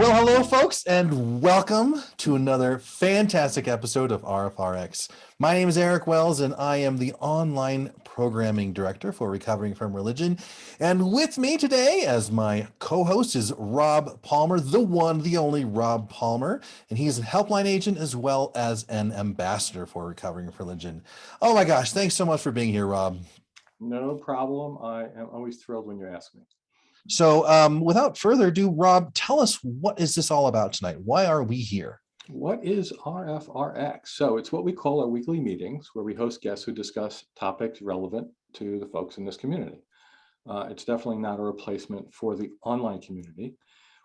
Well, hello, folks, and welcome to another fantastic episode of RfRx. My name is Eric Wells, and I am the online programming director for Recovering from Religion. And with me today, as my co-host, is Rob Palmer, the one, the only Rob Palmer, and he's a helpline agent as well as an ambassador for Recovering from Religion. Oh my gosh, thanks so much for being here, Rob. No problem. I am always thrilled when you ask me. So without further ado, Rob, tell us, what is this all about tonight? Why are we here? What is RfRx? So it's what we call our weekly meetings where we host guests who discuss topics relevant to the folks in this community. It's definitely not a replacement for the online community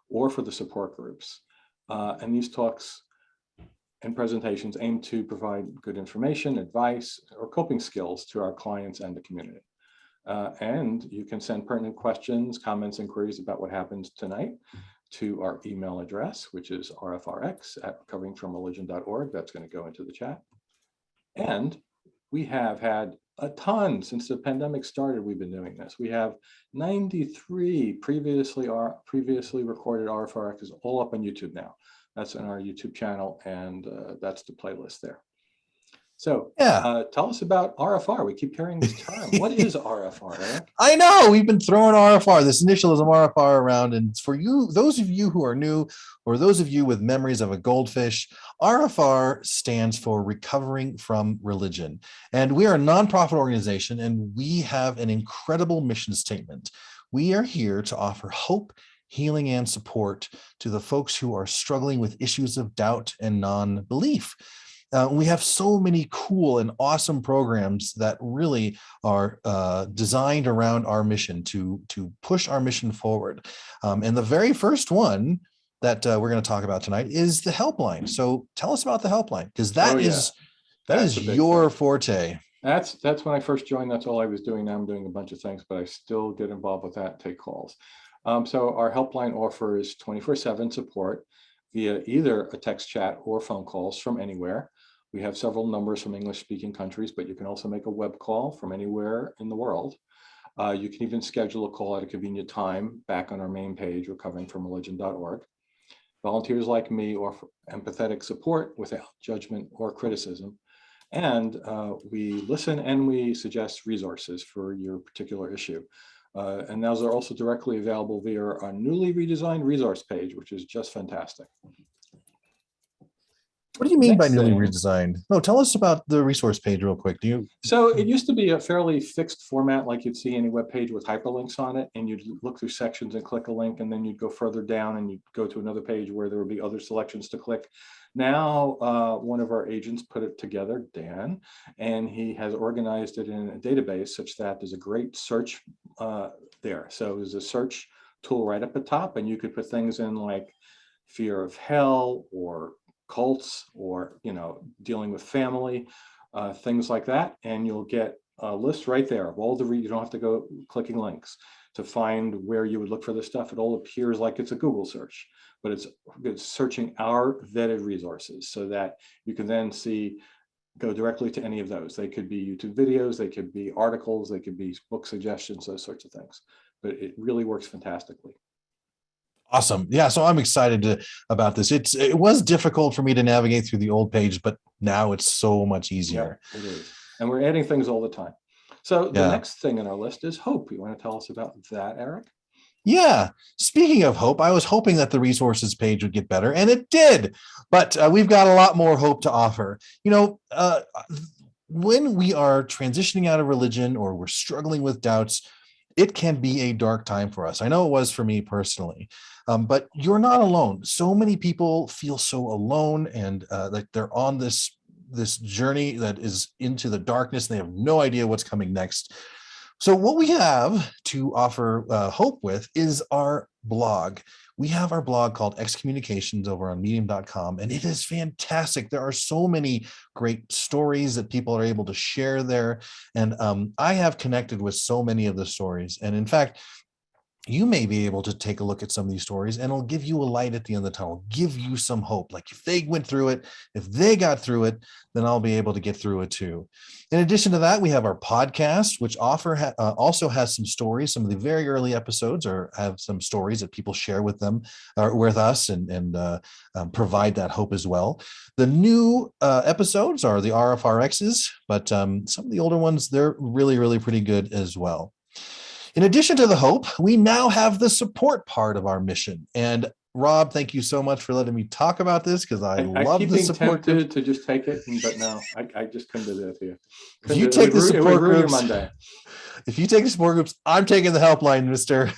or for the support groups. And these talks and presentations aim to provide good information, advice, or coping skills to our clients and the community. And you can send pertinent questions, comments, inquiries about what happens tonight to our email address, which is rfrx@recoveringfromreligion.org. That's going to go into the chat. And we have had a ton since the pandemic started. We've been doing this. We have 93 previously recorded RfRx's all up on YouTube now. That's in our YouTube channel, and that's the playlist there. So tell us about RfR. We keep hearing this term. What is RfR, Eric? I know we've been throwing RfR, this initialism RfR around. And for you, those of you who are new, or those of you with memories of a goldfish, RfR stands for Recovering from Religion. And we are a nonprofit organization, and we have an incredible mission statement. We are here to offer hope, healing, and support to the folks who are struggling with issues of doubt and non-belief. We have so many cool and awesome programs that really are designed around our mission to push our mission forward. And the very first one that we're going to talk about tonight is the Helpline. So tell us about the Helpline, because that is your forte. That's when I first joined. That's all I was doing. Now I'm doing a bunch of things, but I still get involved with that, take calls. So our Helpline offers 24/7 support via either a text chat or phone calls from anywhere. We have several numbers from English-speaking countries, but you can also make a web call from anywhere in the world. You can even schedule a call at a convenient time back on our main page, recoveringfromreligion.org. Volunteers like me offer empathetic support without judgment or criticism. And we listen and we suggest resources for your particular issue. And those are also directly available via our newly redesigned resource page, which is just fantastic. What do you mean by newly redesigned? No, tell us about the resource page real quick. So it used to be a fairly fixed format, like you'd see any web page with hyperlinks on it, and you'd look through sections and click a link, and then you'd go further down and you'd go to another page where there would be other selections to click. Now, one of our agents put it together, Dan, and he has organized it in a database such that there's a great search there. So there's a search tool right up at top, and you could put things in like fear of hell or cults, or dealing with family, things like that, and you'll get a list right there of all the you don't have to go clicking links to find where you would look for this stuff. It all appears like it's a Google search, but it's searching our vetted resources so that you can then go directly to any of those. They could be YouTube videos, they could be articles, they could be book suggestions, those sorts of things. But it really works fantastically. Awesome. Yeah, so I'm excited about this. It was difficult for me to navigate through the old page, but now it's so much easier. Yeah, it is. And we're adding things all the time. So the next thing on our list is hope. You want to tell us about that, Eric? Yeah. Speaking of hope, I was hoping that the resources page would get better, and it did. But we've got a lot more hope to offer. When we are transitioning out of religion or we're struggling with doubts, it can be a dark time for us. I know it was for me personally, but you're not alone. So many people feel so alone, and like they're on this journey that is into the darkness, and they have no idea what's coming next. So what we have to offer hope with is our blog. We have our blog called Excommunications over on medium.com, and it is fantastic. There are so many great stories that people are able to share there. And I have connected with so many of the stories. And in fact, you may be able to take a look at some of these stories, and it'll give you a light at the end of the tunnel, give you some hope. Like if they went through it, if they got through it, then I'll be able to get through it too. In addition to that, we have our podcast, which also has some stories. Some of the very early episodes have some stories that people share with them or with us, and provide that hope as well. The new episodes are the RfRx's, but some of the older ones, they're really, really pretty good as well. In addition to the hope, we now have the support part of our mission. And Rob, thank you so much for letting me talk about this, because I love keep the being support tempted groups. to just take it, but no, I just couldn't do that to you. If you take the it support would ruin your groups, Monday. if you take the support groups, I'm taking the helpline, mister.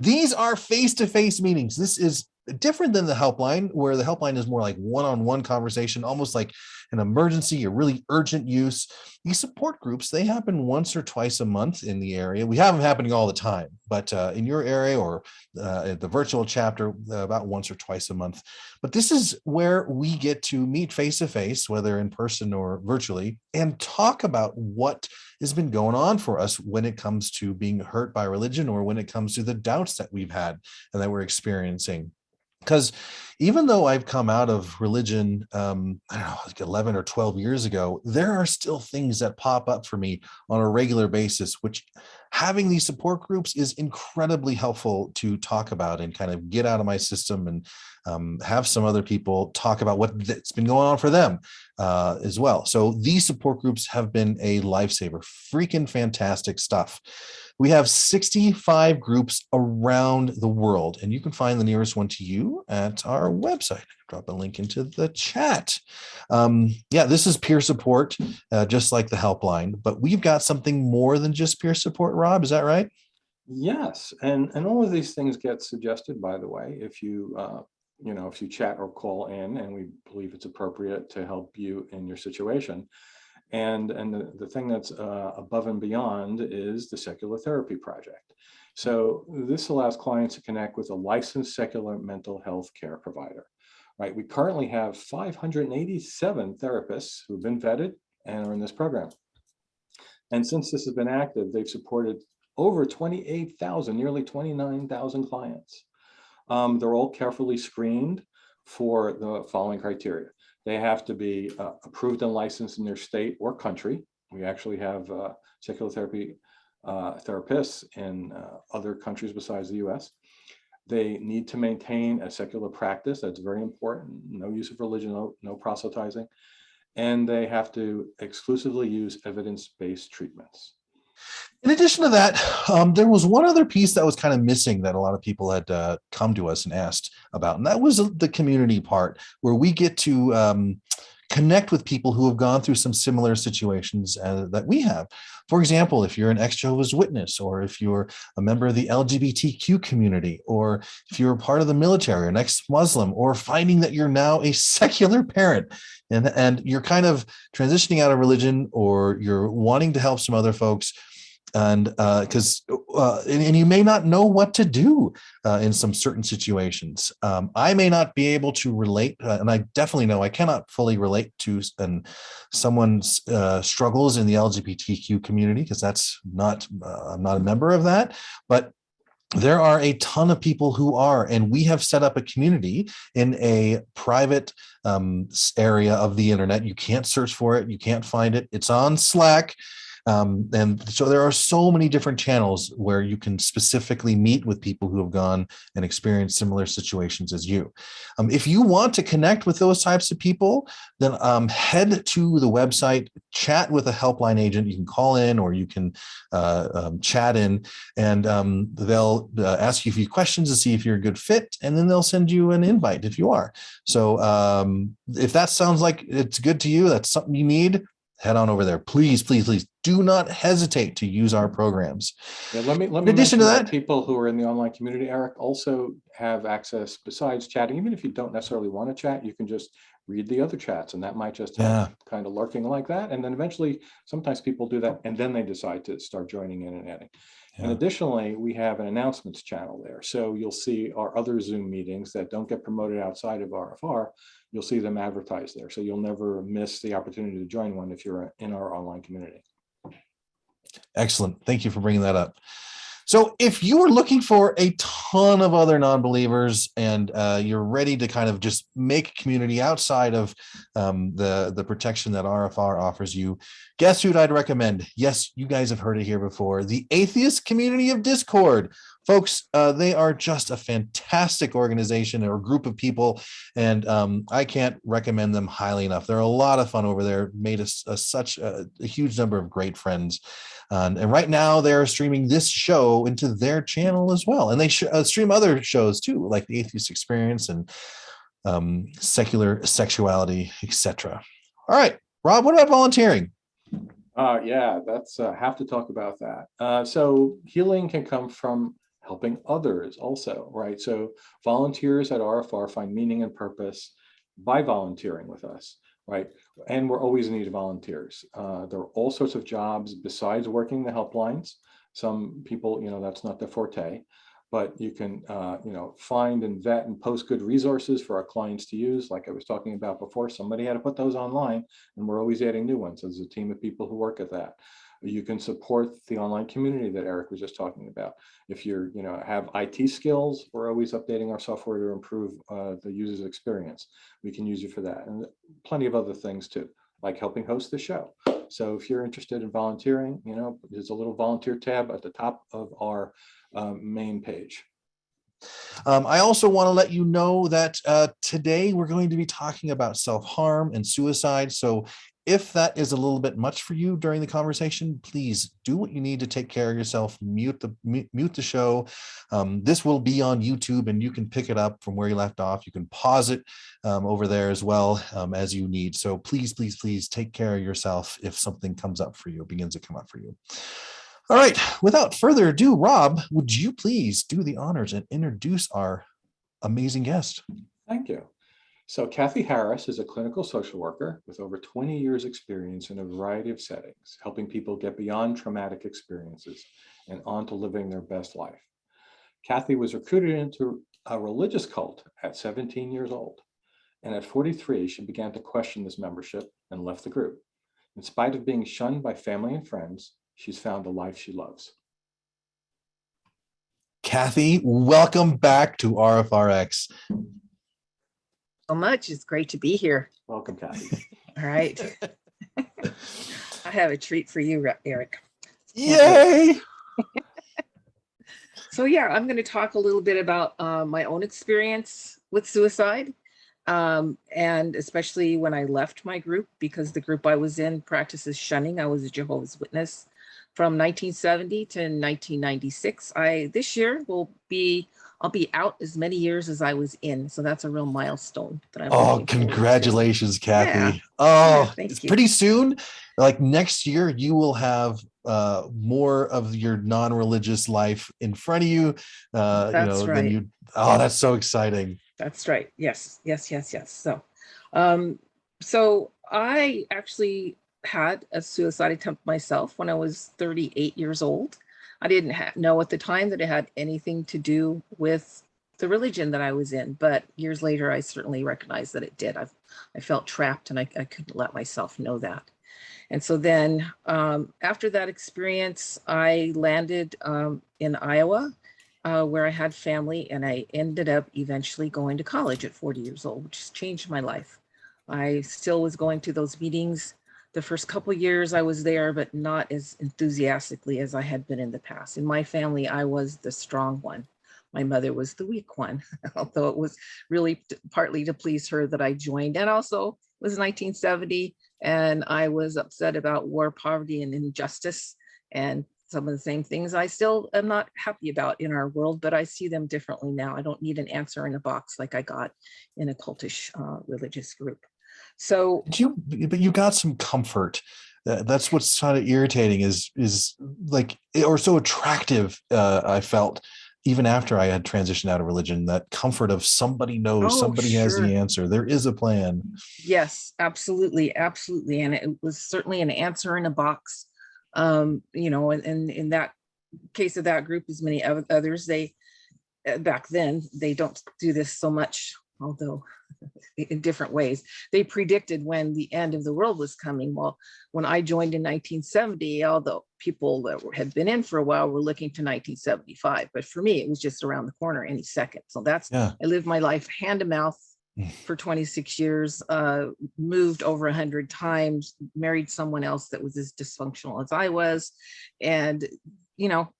These are face-to-face meetings. This is different than the helpline, where the helpline is more like one-on-one conversation, almost like an emergency or really urgent use. These support groups, they happen once or twice a month in the area. We have them happening all the time, but in your area or at the virtual chapter, about once or twice a month. But this is where we get to meet face-to-face, whether in person or virtually, and talk about what has been going on for us when it comes to being hurt by religion, or when it comes to the doubts that we've had and that we're experiencing. Because even though I've come out of religion, I don't know, like 11 or 12 years ago, there are still things that pop up for me on a regular basis, which having these support groups is incredibly helpful to talk about and kind of get out of my system, and have some other people talk about what's been going on for them as well. So these support groups have been a lifesaver. Freaking fantastic stuff. We have 65 groups around the world, and you can find the nearest one to you at our website. Drop a link into the chat. Yeah, this is peer support, just like the helpline, but we've got something more than just peer support, Rob. Is that right? Yes, and all of these things get suggested, by the way, if you if you chat or call in, and we believe it's appropriate to help you in your situation. And the thing that's above and beyond is the Secular Therapy Project. So this allows clients to connect with a licensed secular mental health care provider. Right? We currently have 587 therapists who've been vetted and are in this program. And since this has been active, they've supported over 28,000, nearly 29,000 clients. They're all carefully screened for the following criteria. They have to be approved and licensed in their state or country. We actually have secular therapy therapists in other countries besides the US. They need to maintain a secular practice. That's very important. No use of religion, no proselytizing. And they have to exclusively use evidence-based treatments. In addition to that, there was one other piece that was kind of missing that a lot of people had come to us and asked about, and that was the community part, where we get to connect with people who have gone through some similar situations that we have. For example, if you're an ex-Jehovah's Witness, or if you're a member of the LGBTQ community, or if you're a part of the military, or an ex-Muslim, or finding that you're now a secular parent, and you're kind of transitioning out of religion, or you're wanting to help some other folks, and because and you may not know what to do in some certain situations. I may not be able to relate, and I definitely know I cannot fully relate to someone's struggles in the LGBTQ community, because that's not I'm not a member of that, but there are a ton of people who are, and we have set up a community in a private area of the internet. You can't search for it, you can't find it. It's on Slack. And so there are so many different channels where you can specifically meet with people who have gone and experienced similar situations as you. If you want to connect with those types of people, then head to the website, chat with a helpline agent. You can call in, or you can chat in, and they'll ask you a few questions to see if you're a good fit, and then they'll send you an invite if you are. So if that sounds like it's good to you, that's something you need, head on over there. Please, please, please do not hesitate to use our programs. Yeah, let me in addition to that, people who are in the online community, Eric, also have access besides chatting. Even if you don't necessarily want to chat, you can just read the other chats, and that might just help, kind of lurking like that. And then eventually, sometimes people do that, and then they decide to start joining in and adding. And additionally, we have an announcements channel there. So you'll see our other Zoom meetings that don't get promoted outside of RfR. You'll see them advertised there. So you'll never miss the opportunity to join one if you're in our online community. Excellent. Thank you for bringing that up. So if you are looking for a ton of other non-believers and you're ready to kind of just make a community outside of the protection that RfR offers you, guess who I'd recommend? Yes, you guys have heard it here before. The Atheist Community of Discord. Folks, they are just a fantastic organization or group of people, and I can't recommend them highly enough. They're a lot of fun over there, made us such a huge number of great friends. And right now they're streaming this show into their channel as well. And they stream other shows too, like the Atheist Experience and Secular Sexuality, etc. All right, Rob, what about volunteering? Yeah, that's have to talk about that. So healing can come from helping others also, right? So volunteers at RfR find meaning and purpose by volunteering with us, right? And we're always in need of volunteers. There are all sorts of jobs besides working the helplines. Some people, that's not their forte, but you can, find and vet and post good resources for our clients to use. Like I was talking about before, somebody had to put those online, and we're always adding new ones. There's a team of people who work at that. You can support the online community that Eric was just talking about. If you're, have IT skills, we're always updating our software to improve the user's experience. We can use you for that, and plenty of other things too, like helping host the show. So if you're interested in volunteering, there's a little volunteer tab at the top of our main page. I also want to let you know that today we're going to be talking about self-harm and suicide. So if that is a little bit much for you during the conversation, please do what you need to take care of yourself. Mute the show. This will be on YouTube, and you can pick it up from where you left off. You can pause it over there as well as you need. So please, please, please take care of yourself if something comes up for you, begins to come up for you. All right, without further ado, Rob, would you please do the honors and introduce our amazing guest? Thank you. So Cathy Harris is a clinical social worker with over 20 years experience in a variety of settings, helping people get beyond traumatic experiences and on to living their best life. Cathy was recruited into a religious cult at 17 years old. And at 43, she began to question this membership and left the group. In spite of being shunned by family and friends, she's found a life she loves. Cathy, welcome back to RfRx. So much. It's great to be here. Welcome, Cathy. All right. I have a treat for you, Eric. Yay! So yeah, I'm going to talk a little bit about my own experience with suicide, and especially when I left my group, because the group I was in practices shunning. I was a Jehovah's Witness from 1970 to 1996. This year I'll be out as many years as I was in. So that's a real milestone that I'm. Oh, congratulations, Cathy. Yeah. Oh, Yeah, it's pretty soon. Like next year, you will have more of your non-religious life in front of you. That's right. Than you. Oh, that's so exciting. That's right. Yes. So, so I actually had a suicide attempt myself when I was 38 years old. I didn't know at the time that it had anything to do with the religion that I was in, but years later, I certainly recognized that it did. I felt trapped, and I couldn't let myself know that. And so then after that experience, I landed in Iowa, where I had family, and I ended up eventually going to college at 40 years old, which has changed my life. I still was going to those meetings. The first couple of years I was there, but not as enthusiastically as I had been in the past. In my family, I was the strong one. My mother was the weak one, although it was really partly to please her that I joined. And also it was 1970, and I was upset about war, poverty, and injustice, and some of the same things I still am not happy about in our world, but I see them differently now. I don't need an answer in a box like I got in a cultish religious group. So, but you got some comfort. That's what's kind of irritating is like, or so attractive. I felt even after I had transitioned out of religion, that comfort of somebody knows, somebody has the answer. There is a plan. Yes, absolutely. And it was certainly an answer in a box. And in that case of that group, as many others, back then, they don't do this so much although in different ways. They predicted when the end of the world was coming. Well, when I joined in 1970, although people that had been in for a while were looking to 1975, but for me, it was just around the corner any second. So that's, I lived my life hand to mouth for 26 years, moved over 100 times, married someone else that was as dysfunctional as I was. And, you know,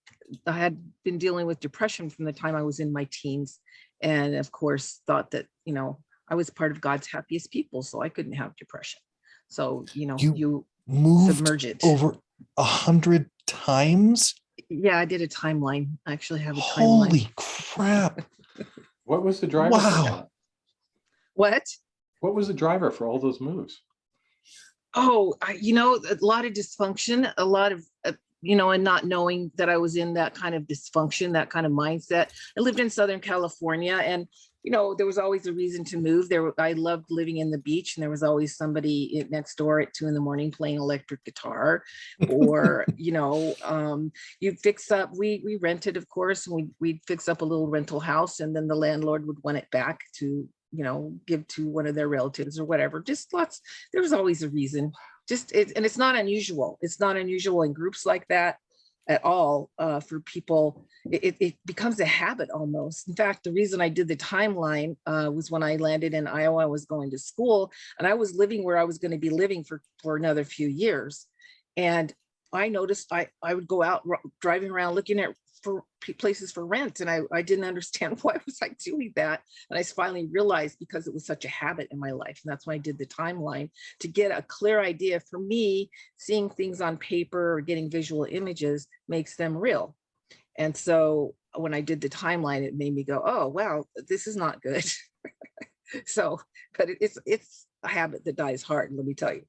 I had been dealing with depression from the time I was in my teens. And of course, thought that, you know, I was part of God's happiest people, so I couldn't have depression. So, you know, you moved submerge it over 100 times. Yeah, I did a timeline. I actually have a timeline. Holy crap. What was the driver? Wow. What? What was the driver for all those moves? Oh, you know, a lot of dysfunction, a lot of, you know, and not knowing that I was in that kind of dysfunction, that kind of mindset. I lived in Southern California, and, you know, there was always a reason to move. I loved living in the beach, and there was always somebody next door at 2 a.m. playing electric guitar, or, you know, you'd fix up, we rented, of course, and we'd fix up a little rental house, and then the landlord would want it back to, you know, give to one of their relatives or whatever. Just lots, there was always a reason. And it's not unusual. It's not unusual in groups like that at all, for people. It becomes a habit almost. In fact, the reason I did the timeline was when I landed in Iowa. I was going to school, and I was living where I was going to be living for another few years. And I noticed I would go out driving around looking at for places for rent, and I didn't understand why was I doing that. And I finally realized because it was such a habit in my life. And that's why I did the timeline, to get a clear idea. For me, seeing things on paper or getting visual images makes them real. And so when I did the timeline, it made me go, oh wow, this is not good. So, but it's a habit that dies hard, let me tell you.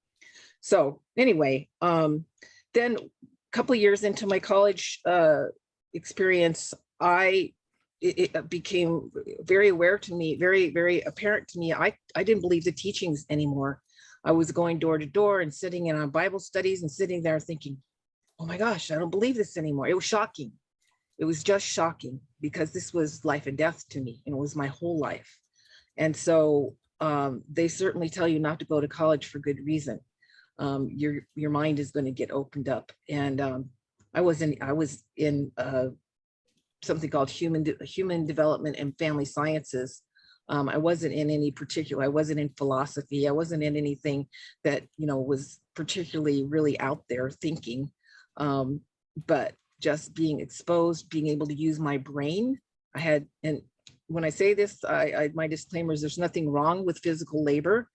So anyway, then a couple of years into my college experience, it became very aware to me, very, very apparent to me. I didn't believe the teachings anymore. I was going door to door and sitting in on Bible studies and sitting there thinking, oh my gosh, I don't believe this anymore. It was shocking. It was just shocking, because this was life and death to me, and it was my whole life. And so they certainly tell you not to go to college for good reason. Your mind is going to get opened up. And I was in something called human development and family sciences. I wasn't in any particular, I wasn't in philosophy. I wasn't in anything that, you know, was particularly really out there thinking, but just being exposed, being able to use my brain. And when I say this, my disclaimer is there's nothing wrong with physical labor.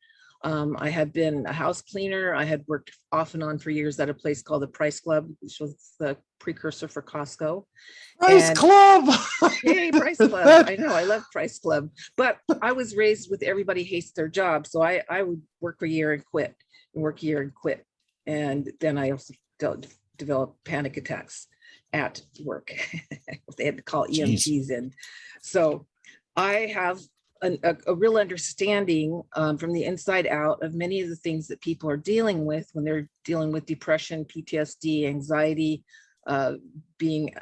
I had been a house cleaner. I had worked off and on for years at a place called the Price Club, which was the precursor for Costco. Price Club. Yay, Price Club. I know, I love Price Club. But I was raised with everybody hates their job. So I would work a year and quit, and work a year and quit. And then I also developed panic attacks at work. They had to call EMTs in. So I have a real understanding from the inside out of many of the things that people are dealing with when they're dealing with depression, PTSD, anxiety, being,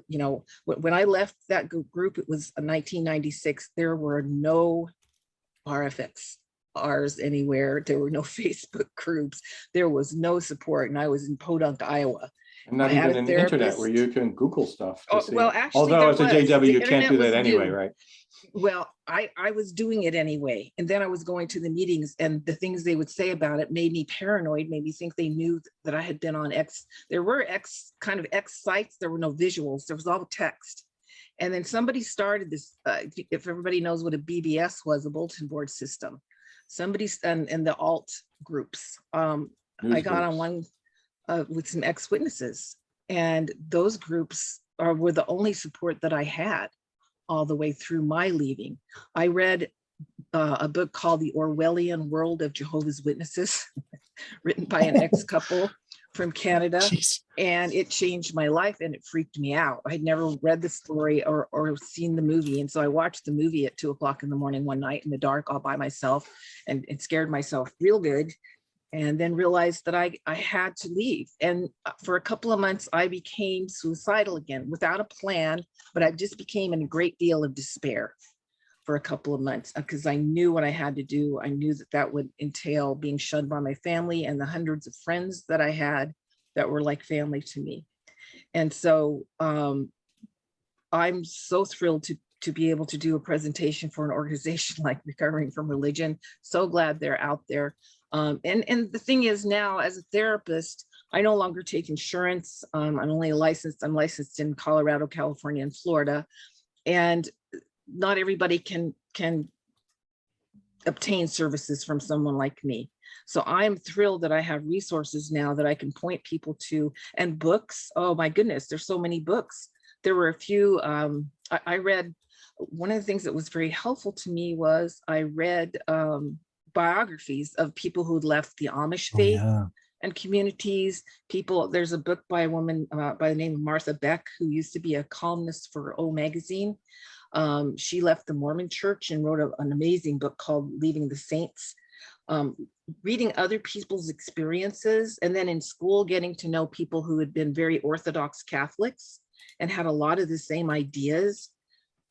you know, when I left that group, it was 1996, there were no RfRs anywhere. There were no Facebook groups. There was no support. And I was in Podunk, Iowa. And not even an internet where you can Google stuff. Well, actually, although as a JW, you can't do that anyway, new. Right? Well, I was doing it anyway. And then I was going to the meetings, and the things they would say about it made me paranoid, made me think they knew that I had been on X. There were X sites. There were no visuals. There was all text. And then somebody started this, if everybody knows what a BBS was, a bulletin board system. Somebody, and the alt groups. I got on one with some ex-witnesses, and those groups were the only support that I had all the way through my leaving. I read a book called The Orwellian World of Jehovah's Witnesses, written by an ex-couple from Canada. Jeez. And it changed my life, and it freaked me out. I'd never read the story or seen the movie. And so I watched the movie at 2 o'clock in the morning one night in the dark all by myself, and it scared myself real good. And then realized that I had to leave. And for a couple of months, I became suicidal again without a plan, but I just became in a great deal of despair. for a couple of months because I knew what I had to do. I knew that that would entail being shunned by my family and the hundreds of friends that I had that were like family to me. And so I'm so thrilled to be able to do a presentation for an organization like Recovering from Religion. So glad they're out there. And the thing is now, as a therapist, I no longer take insurance. I'm licensed in Colorado, California, and Florida. And not everybody can obtain services from someone like me. So I'm thrilled that I have resources now that I can point people to, and books. Oh my goodness, there's so many books. There were a few, I read, one of the things that was very helpful to me was I read biographies of people who'd left the Amish faith and communities. There's a book by a woman by the name of Martha Beck, who used to be a columnist for O Magazine. She left the Mormon church and wrote an amazing book called Leaving the Saints. Reading other people's experiences, and then in school getting to know people who had been very Orthodox Catholics and had a lot of the same ideas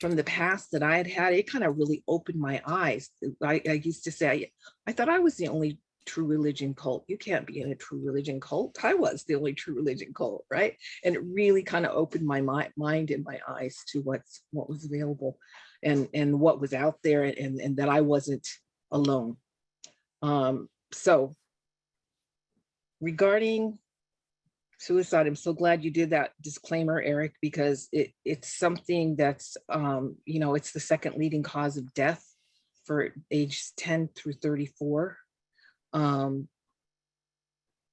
from the past that I had had, it kind of really opened my eyes. I used to say, I thought I was the only true religion cult. You can't be in a true religion cult. I was the only true religion cult, right? And it really kind of opened my mind and my eyes to what was available and what was out there, and that I wasn't alone. So regarding suicide, I'm so glad you did that disclaimer, Eric, because it's something that's, it's the second leading cause of death for ages 10 through 34. I'm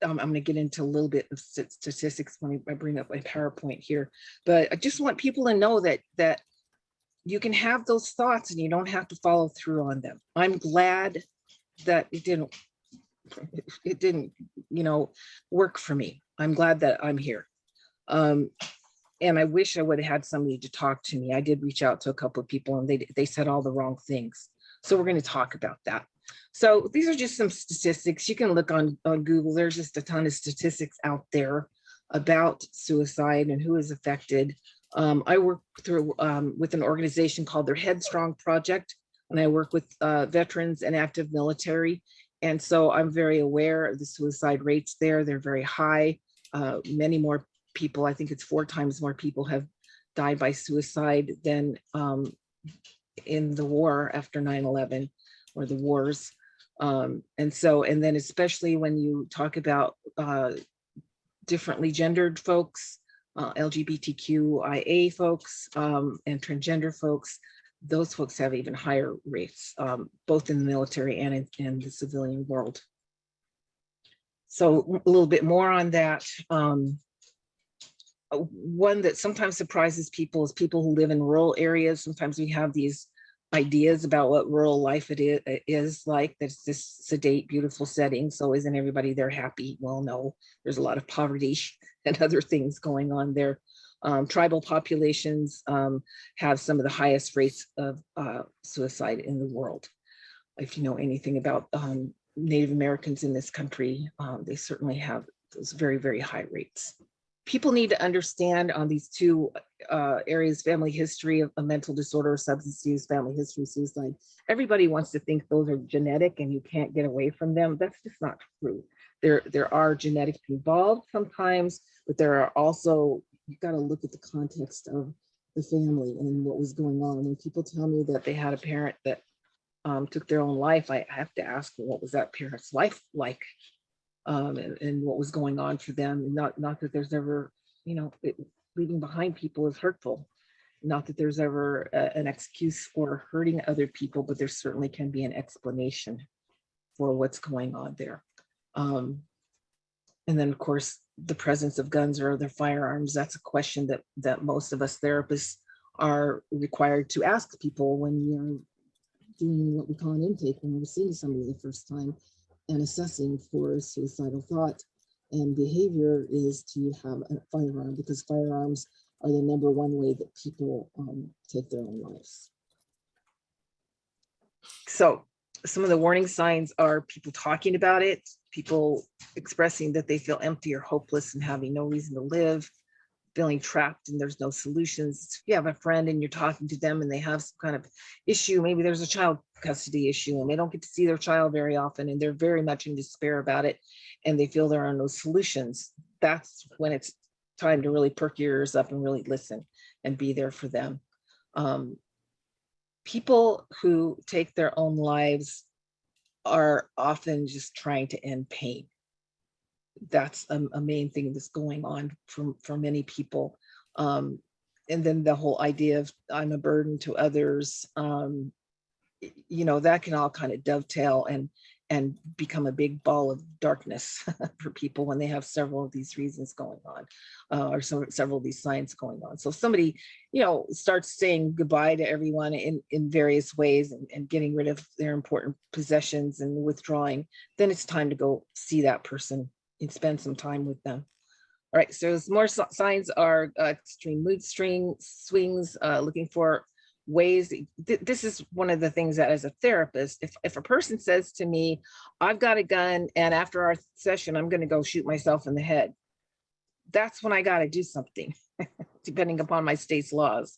going to get into a little bit of statistics when I bring up my PowerPoint here, but I just want people to know that you can have those thoughts and you don't have to follow through on them. I'm glad that it didn't, work for me. I'm glad that I'm here. And I wish I would have had somebody to talk to me. I did reach out to a couple of people and they said all the wrong things. So we're going to talk about that. So these are just some statistics. You can look on Google. There's just a ton of statistics out there about suicide and who is affected. I work through with an organization called their Headstrong Project, and I work with veterans and active military. And so I'm very aware of the suicide rates there. They're very high. Many more people, I think it's 4 times more people have died by suicide than in the war after 9/11 or the wars. And then especially when you talk about differently gendered folks, LGBTQIA folks, and transgender folks, those folks have even higher rates, both in the military and in the civilian world. So a little bit more on that. One that sometimes surprises people is people who live in rural areas. Sometimes we have these ideas about what rural life is like. There's this sedate, beautiful setting. So isn't everybody there happy? Well, no, there's a lot of poverty and other things going on there. Tribal populations have some of the highest rates of suicide in the world. If you know anything about Native Americans in this country, they certainly have those very, very high rates. People need to understand on these two areas, family history of a mental disorder, substance use, family history, suicide. Everybody wants to think those are genetic and you can't get away from them. That's just not true. There are genetics involved sometimes, but there are also, you've got to look at the context of the family and what was going on. When people tell me that they had a parent that took their own life, I have to ask, well, what was that parent's life like? And what was going on for them. Not that there's ever, leaving behind people is hurtful. Not that there's ever an excuse for hurting other people, but there certainly can be an explanation for what's going on there. And then of course, the presence of guns or other firearms, that's a question that most of us therapists are required to ask people when you're doing what we call an intake, when we're seeing somebody the first time and assessing for suicidal thought and behavior, is to have a firearm, because firearms are the number one way that people take their own lives. So some of the warning signs are people talking about it, people expressing that they feel empty or hopeless and having no reason to live, feeling trapped and there's no solutions. If you have a friend and you're talking to them and they have some kind of issue, maybe there's a child custody issue and they don't get to see their child very often and they're very much in despair about it and they feel there are no solutions, that's when it's time to really perk your ears up and really listen and be there for them. People who take their own lives are often just trying to end pain. That's a main thing that's going on for many people. And then the whole idea of I'm a burden to others, you know, that can all kind of dovetail and become a big ball of darkness for people when they have several of these reasons going on, or several of these signs going on. So if somebody, you know, starts saying goodbye to everyone in various ways and getting rid of their important possessions and withdrawing, then it's time to go see that person and spend some time with them. All right, so more signs are extreme mood swings, looking for ways. This is one of the things that as a therapist, if a person says to me, I've got a gun and after our session, I'm going to go shoot myself in the head, that's when I got to do something, depending upon my state's laws.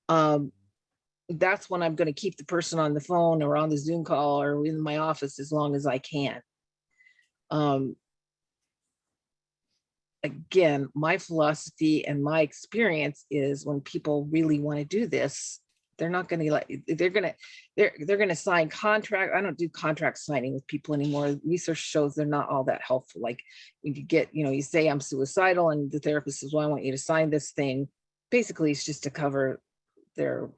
That's when I'm going to keep the person on the phone or on the Zoom call or in my office as long as I can. Again, my philosophy and my experience is when people really want to do this, they're not going to they're going to sign contract. I don't do contract signing with people anymore. Research shows they're not all that helpful. Like when you get, you know, you say I'm suicidal and the therapist says, well, I want you to sign this thing. Basically, it's just to cover their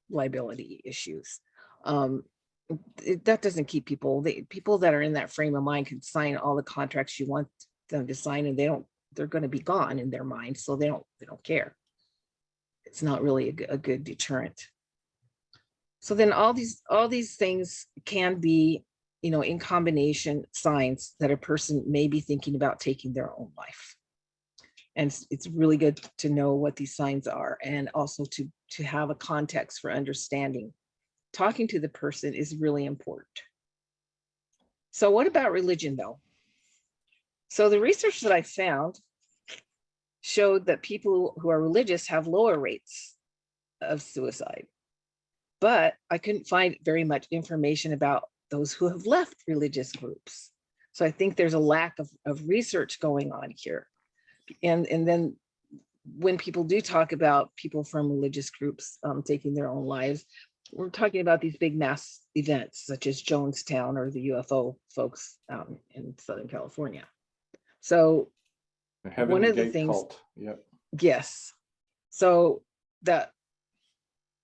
liability issues. That doesn't keep people, people that are in that frame of mind can sign all the contracts you want them to sign, and they're going to be gone in their mind, so they don't care. It's not really a good deterrent. So then all these things can be, you know, in combination, signs that a person may be thinking about taking their own life. And it's really good to know what these signs are, and also to have a context for understanding. Talking to the person is really important. So what about religion though? So the research that I found showed that people who are religious have lower rates of suicide, but I couldn't find very much information about those who have left religious groups. So I think there's a lack of research going on here. And then when people do talk about people from religious groups taking their own lives, we're talking about these big mass events such as Jonestown or the UFO folks out in Southern California. So one of the things, cult. Yep. Yes. So that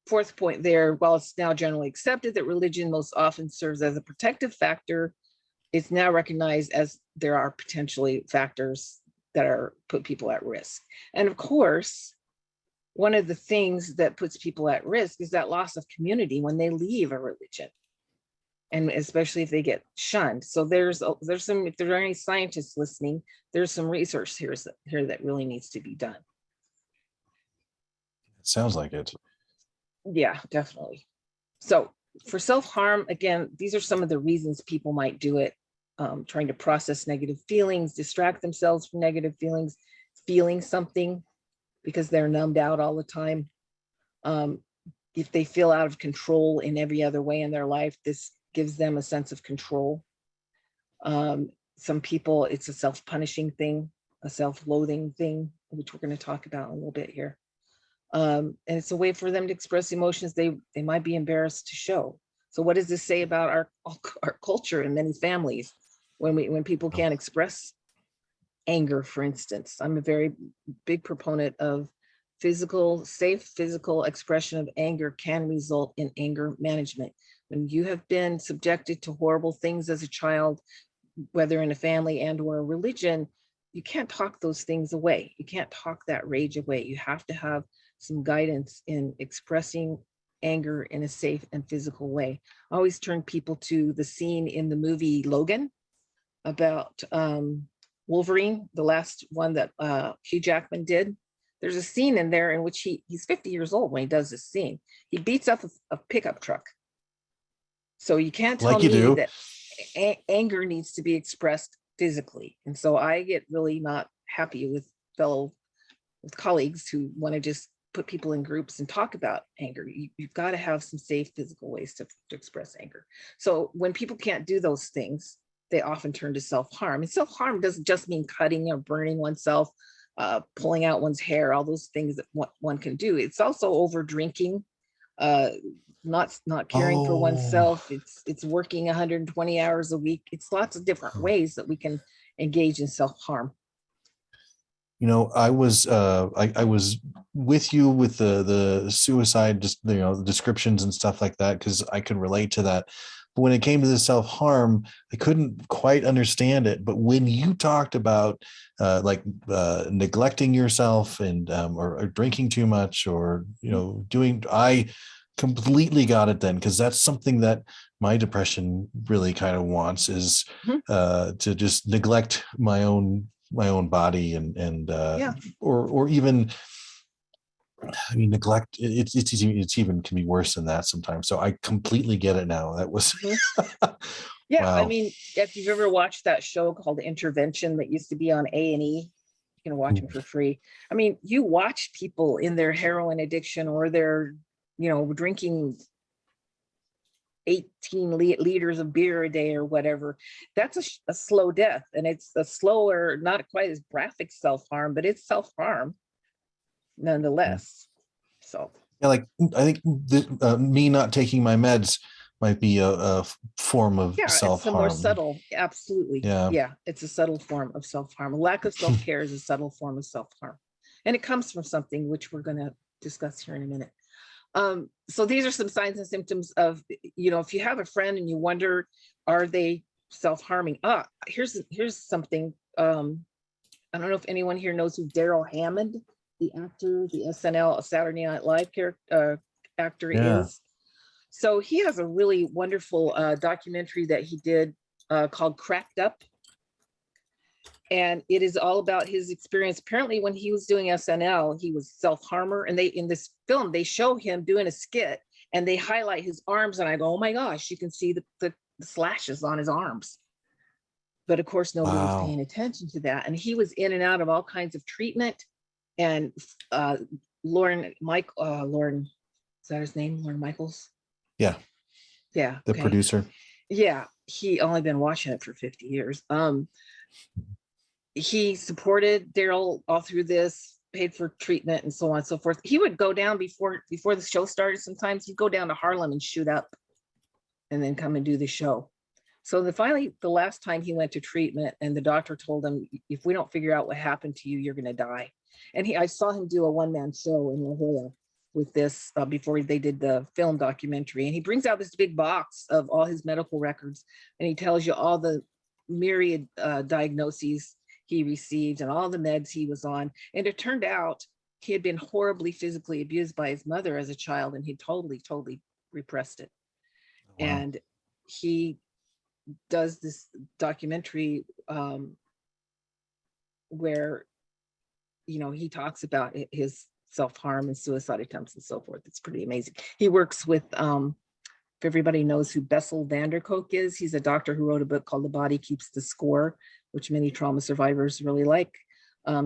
fourth point there, while it's now generally accepted that religion most often serves as a protective factor, it's now recognized as there are potentially factors that put people at risk. And of course, one of the things that puts people at risk is that loss of community when they leave a religion, and especially if they get shunned. So there's some, if there are any scientists listening, there's some research here that really needs to be done. It sounds like it. Yeah, definitely. So for self-harm, again, these are some of the reasons people might do it. Trying to process negative feelings, distract themselves from negative feelings, feeling something because they're numbed out all the time. If they feel out of control in every other way in their life, this gives them a sense of control. Some people, it's a self-punishing thing, a self-loathing thing, which we're going to talk about in a little bit here. And it's a way for them to express emotions they might be embarrassed to show. So what does this say about our culture in many families when people can't express anger, for instance? I'm a very big proponent of safe physical expression of anger can result in anger management. When you have been subjected to horrible things as a child, whether in a family and or a religion, you can't talk those things away. You can't talk that rage away. You have to have some guidance in expressing anger in a safe and physical way. I always turn people to the scene in the movie Logan about Wolverine, the last one that Hugh Jackman did. There's a scene in there in which he's 50 years old when he does this scene. He beats up a pickup truck. So you can't tell me that anger needs to be expressed physically. And so I get really not happy with fellow with colleagues who want to just put people in groups and talk about anger. You've got to have some safe physical ways to express anger. So when people can't do those things, they often turn to self-harm. And self-harm doesn't just mean cutting or burning oneself, pulling out one's hair, all those things that one can do. It's also over drinking, not caring for oneself. It's working 120 hours a week. It's lots of different ways that we can engage in self-harm. You know, I was with you with the suicide, just, you know, the descriptions and stuff like that, because I could relate to that. But when it came to the self-harm, I couldn't quite understand it. But when you talked about neglecting yourself and or drinking too much, or, you know, I completely got it then, because that's something that my depression really kind of wants, is to just neglect my own body and or even, I mean, neglect. It's even can be worse than that sometimes. So I completely get it now. That was yeah. wow. I mean, if you've ever watched that show called Intervention that used to be on A&E, you can watch them for free. I mean, you watch people in their heroin addiction, or their, you know, drinking 18 liters of beer a day or whatever. That's a slow death, and it's a slower, not quite as graphic self-harm, but it's self-harm nonetheless. So Yeah, like I think me not taking my meds might be a form of self-harm. It's a more subtle. Absolutely. Yeah, it's a subtle form of self-harm. A lack of self-care is a subtle form of self-harm, and it comes from something which we're going to discuss here in a minute. So these are some signs and symptoms of, you know, if you have a friend and you wonder, are they self-harming? Here's something. I don't know if anyone here knows who Darrel Hammond, the actor, the SNL Saturday Night Live actor is. So he has a really wonderful documentary that he did called Cracked Up. And it is all about his experience. Apparently, when he was doing SNL, he was self-harmer. And in this film, they show him doing a skit and they highlight his arms. And I go, oh my gosh, you can see the slashes on his arms. But of course, nobody was paying attention to that. And he was in and out of all kinds of treatment. And Lauren, is that his name? Lauren Michaels? Yeah. Yeah. The producer. Yeah. He only been watching it for 50 years. He supported Darrel all through this, paid for treatment and so on and so forth. He would go down before the show started. Sometimes he'd go down to Harlem and shoot up and then come and do the show. So finally, the last time he went to treatment, and the doctor told him, if we don't figure out what happened to you, you're going to die. And I saw him do a one-man show in La Jolla with this before they did the film documentary. And he brings out this big box of all his medical records, and he tells you all the myriad diagnoses he received and all the meds he was on. And it turned out he had been horribly physically abused by his mother as a child, and he totally repressed it. Wow. And he does this documentary where, you know, he talks about his self-harm and suicide attempts and so forth. It's pretty amazing. He works with, if everybody knows who Bessel van der Kolk is, he's a doctor who wrote a book called The Body Keeps the Score, which many trauma survivors really like.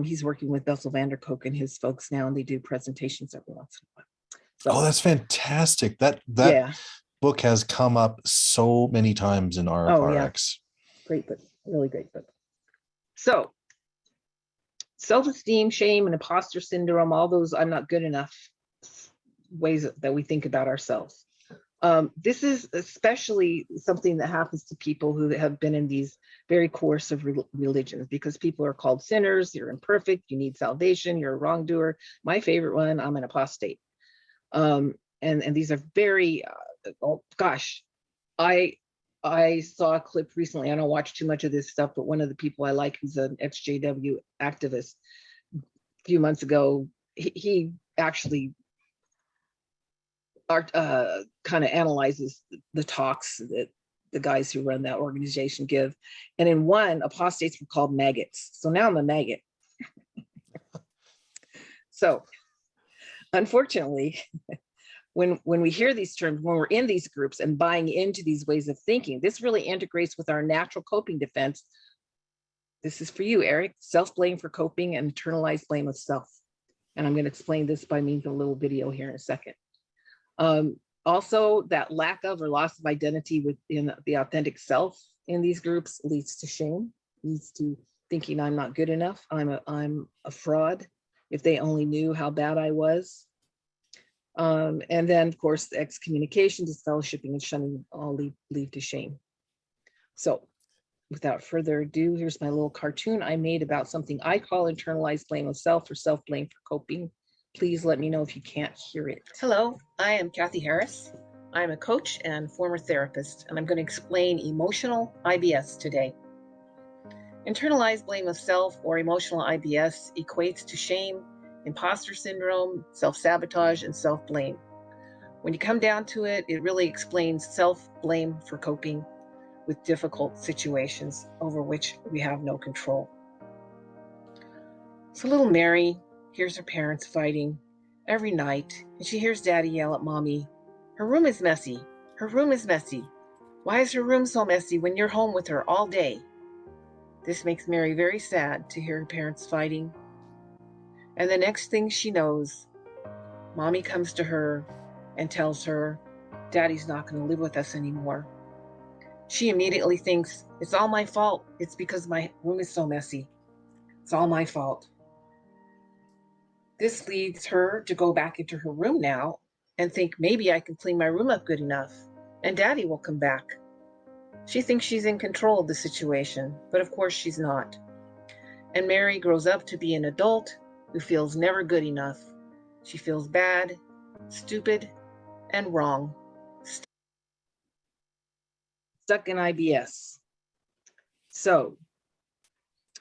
He's working with Bessel van der Kolk and his folks now, and they do presentations every once in a while. So, that's fantastic. That book has come up so many times in RfRx. Great book, really great book. So self-esteem, shame, and imposter syndrome, all those I'm not good enough ways that we think about ourselves. This is especially something that happens to people who have been in these very coercive religions, because people are called sinners, you're imperfect, you need salvation, you're a wrongdoer. My favorite one, I'm an apostate. And these are very, oh gosh, I saw a clip recently. I don't watch too much of this stuff, but one of the people I like, who's an XJW activist, a few months ago, he actually kind of analyzes the talks that the guys who run that organization give. And in one, apostates were called maggots. So now I'm a maggot. So unfortunately, when we hear these terms, when we're in these groups and buying into these ways of thinking, this really integrates with our natural coping defense. This is for you, Eric: self-blame for coping and internalized blame of self. And I'm going to explain this by means of a little video here in a second. Also, that lack of or loss of identity within the authentic self in these groups leads to shame, leads to thinking I'm not good enough, I'm a fraud, if they only knew how bad I was. And then, of course, the excommunication, disfellowshipping, and shunning all lead to shame. So without further ado, here's my little cartoon I made about something I call internalized blame of self, or self-blame for coping. Please let me know if you can't hear it. Hello, I am Cathy Harris. I'm a coach and former therapist, and I'm going to explain emotional IBS today. Internalized blame of self, or emotional IBS, equates to shame, imposter syndrome, self-sabotage, and self-blame. When you come down to it, it really explains self-blame for coping with difficult situations over which we have no control. So little Mary hears her parents fighting every night, and she hears Daddy yell at Mommy, "Her room is messy. Her room is messy. Why is her room so messy when you're home with her all day?" This makes Mary very sad to hear her parents fighting. And the next thing she knows, Mommy comes to her and tells her, "Daddy's not going to live with us anymore." She immediately thinks, "It's all my fault. It's because my room is so messy. It's all my fault." This leads her to go back into her room now and think, maybe I can clean my room up good enough and Daddy will come back. She thinks she's in control of the situation, but of course she's not. And Mary grows up to be an adult who feels never good enough. She feels bad, stupid, and wrong. Stuck in IBS. So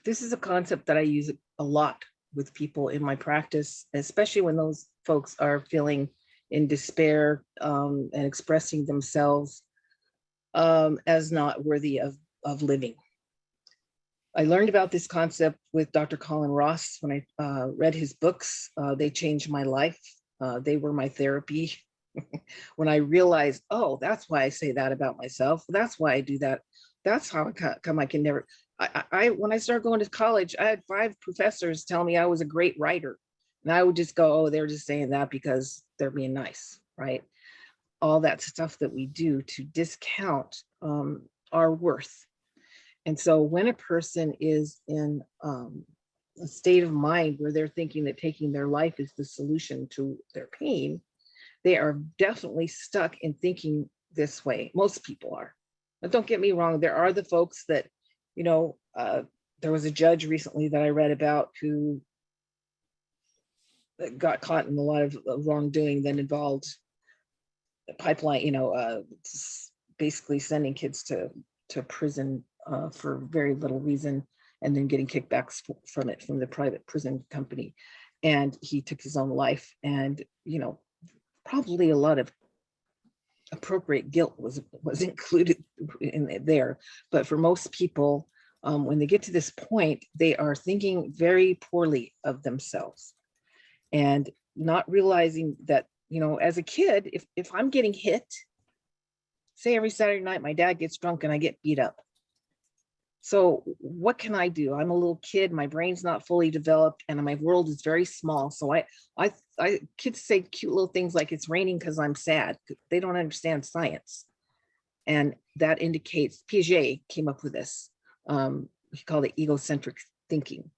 this is a concept that I use a lot with people in my practice, especially when those folks are feeling in despair and expressing themselves as not worthy of living. I learned about this concept with Dr. Colin Ross when I read his books. They changed my life. They were my therapy. When I realized, oh, that's why I say that about myself. That's why I do that. That's how come I can never. When I started going to college, I had 5 professors tell me I was a great writer. And I would just go, oh, they're just saying that because they're being nice, right? All that stuff that we do to discount our worth. And so when a person is in a state of mind where they're thinking that taking their life is the solution to their pain, they are definitely stuck in thinking this way. Most people are. But don't get me wrong, there are the folks that, you know, there was a judge recently that I read about who got caught in a lot of wrongdoing that involved a pipeline, you know, basically sending kids to prison for very little reason, and then getting kickbacks from it from the private prison company. And he took his own life, and, you know, probably a lot of appropriate guilt was included in there. But for most people, when they get to this point, they are thinking very poorly of themselves and not realizing that, you know, as a kid, if I'm getting hit, say every Saturday night, my dad gets drunk and I get beat up. So what can I do? I'm a little kid, my brain's not fully developed, and my world is very small. So kids say cute little things like it's raining because I'm sad. They don't understand science. And that indicates, Piaget came up with this. He called it egocentric thinking.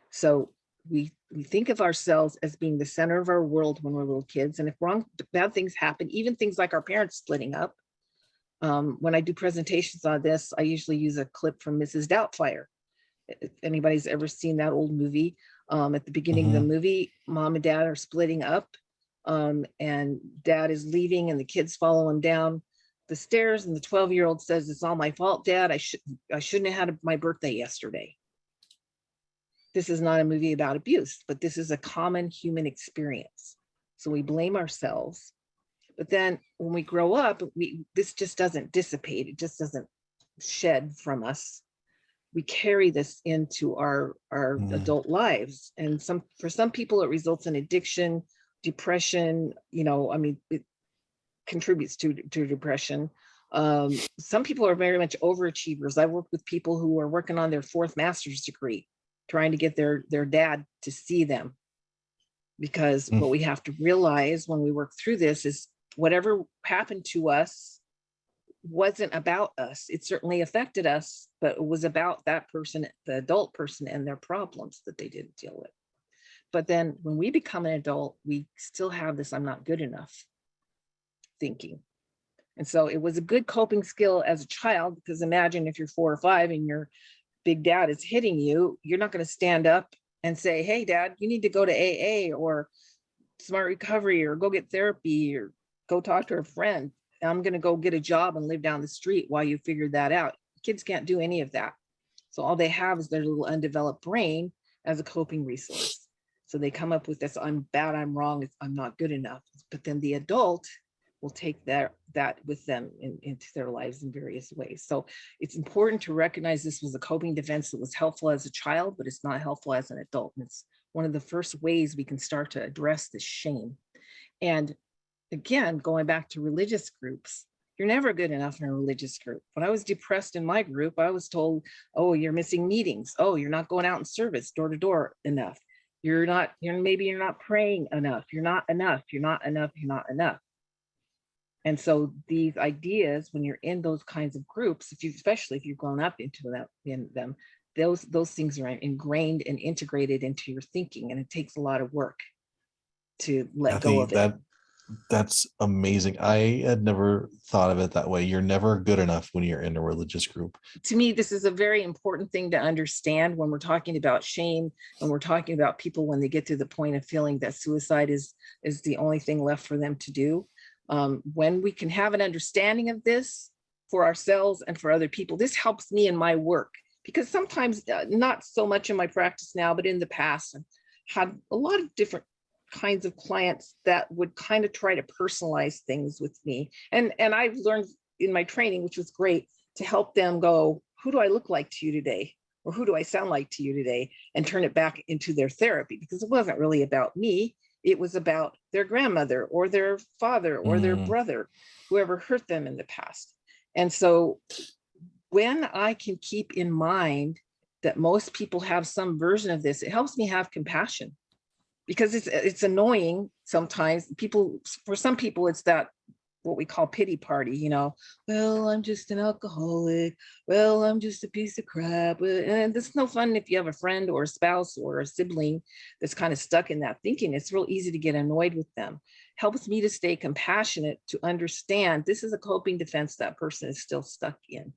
So we think of ourselves as being the center of our world when we're little kids. And if bad things happen, even things like our parents splitting up, when I do presentations on this, I usually use a clip from Mrs. Doubtfire. If anybody's ever seen that old movie, at the beginning of the movie, mom and dad are splitting up, and dad is leaving and the kids follow him down the stairs, and the 12-year-old says, "It's all my fault, Dad. I shouldn't have had my birthday yesterday." This is not a movie about abuse, but this is a common human experience. So we blame ourselves. But then when we grow up, this just doesn't dissipate. It just doesn't shed from us. We carry this into our adult lives. And for some people, it results in addiction, depression, you know, I mean, it contributes to depression. Some people are very much overachievers. I work with people who are working on their 4th master's degree, trying to get their dad to see them. because what we have to realize when we work through this is whatever happened to us wasn't about us. It certainly affected us, but it was about that person, the adult person, and their problems that they didn't deal with. But then when we become an adult, we still have this I'm not good enough thinking. And so it was a good coping skill as a child, because imagine if you're 4 or 5 and your big dad is hitting you, you're not going to stand up and say, hey, dad, you need to go to AA or Smart Recovery or go get therapy or go talk to a friend. I'm going to go get a job and live down the street while you figure that out. Kids can't do any of that. So all they have is their little undeveloped brain as a coping resource. So they come up with this, I'm bad, I'm wrong, I'm not good enough. But then the adult will take that with them into their lives in various ways. So it's important to recognize this was a coping defense that was helpful as a child, but it's not helpful as an adult. And it's one of the first ways we can start to address this shame. And again, going back to religious groups, you're never good enough in a religious group. When I was depressed in my group, I was told, oh, you're missing meetings. Oh, you're not going out in service door to door enough. Maybe you're not praying enough. You're not enough. You're not enough. You're not enough. And so these ideas, when you're in those kinds of groups, especially if you've grown up in them, those things are ingrained and integrated into your thinking, and it takes a lot of work to let go of it. That's amazing. I had never thought of it that way. You're never good enough when you're in a religious group. To me, this is a very important thing to understand when we're talking about shame, and we're talking about people when they get to the point of feeling that suicide is the only thing left for them to do. When we can have an understanding of this for ourselves and for other people, this helps me in my work, because sometimes, not so much in my practice now, but in the past, I've had a lot of different kinds of clients that would kind of try to personalize things with me. And I've learned in my training, which was great, to help them go, who do I look like to you today? Or who do I sound like to you today? And turn it back into their therapy, because it wasn't really about me. It was about their grandmother or their father or their brother, whoever hurt them in the past. And so when I can keep in mind that most people have some version of this, it helps me have compassion, because it's annoying sometimes. For some people, it's that what we call pity party, well, I'm just an alcoholic. Well, I'm just a piece of crap. And it's no fun if you have a friend or a spouse or a sibling that's kind of stuck in that thinking. It's real easy to get annoyed with them. Helps me to stay compassionate, to understand this is a coping defense that person is still stuck in.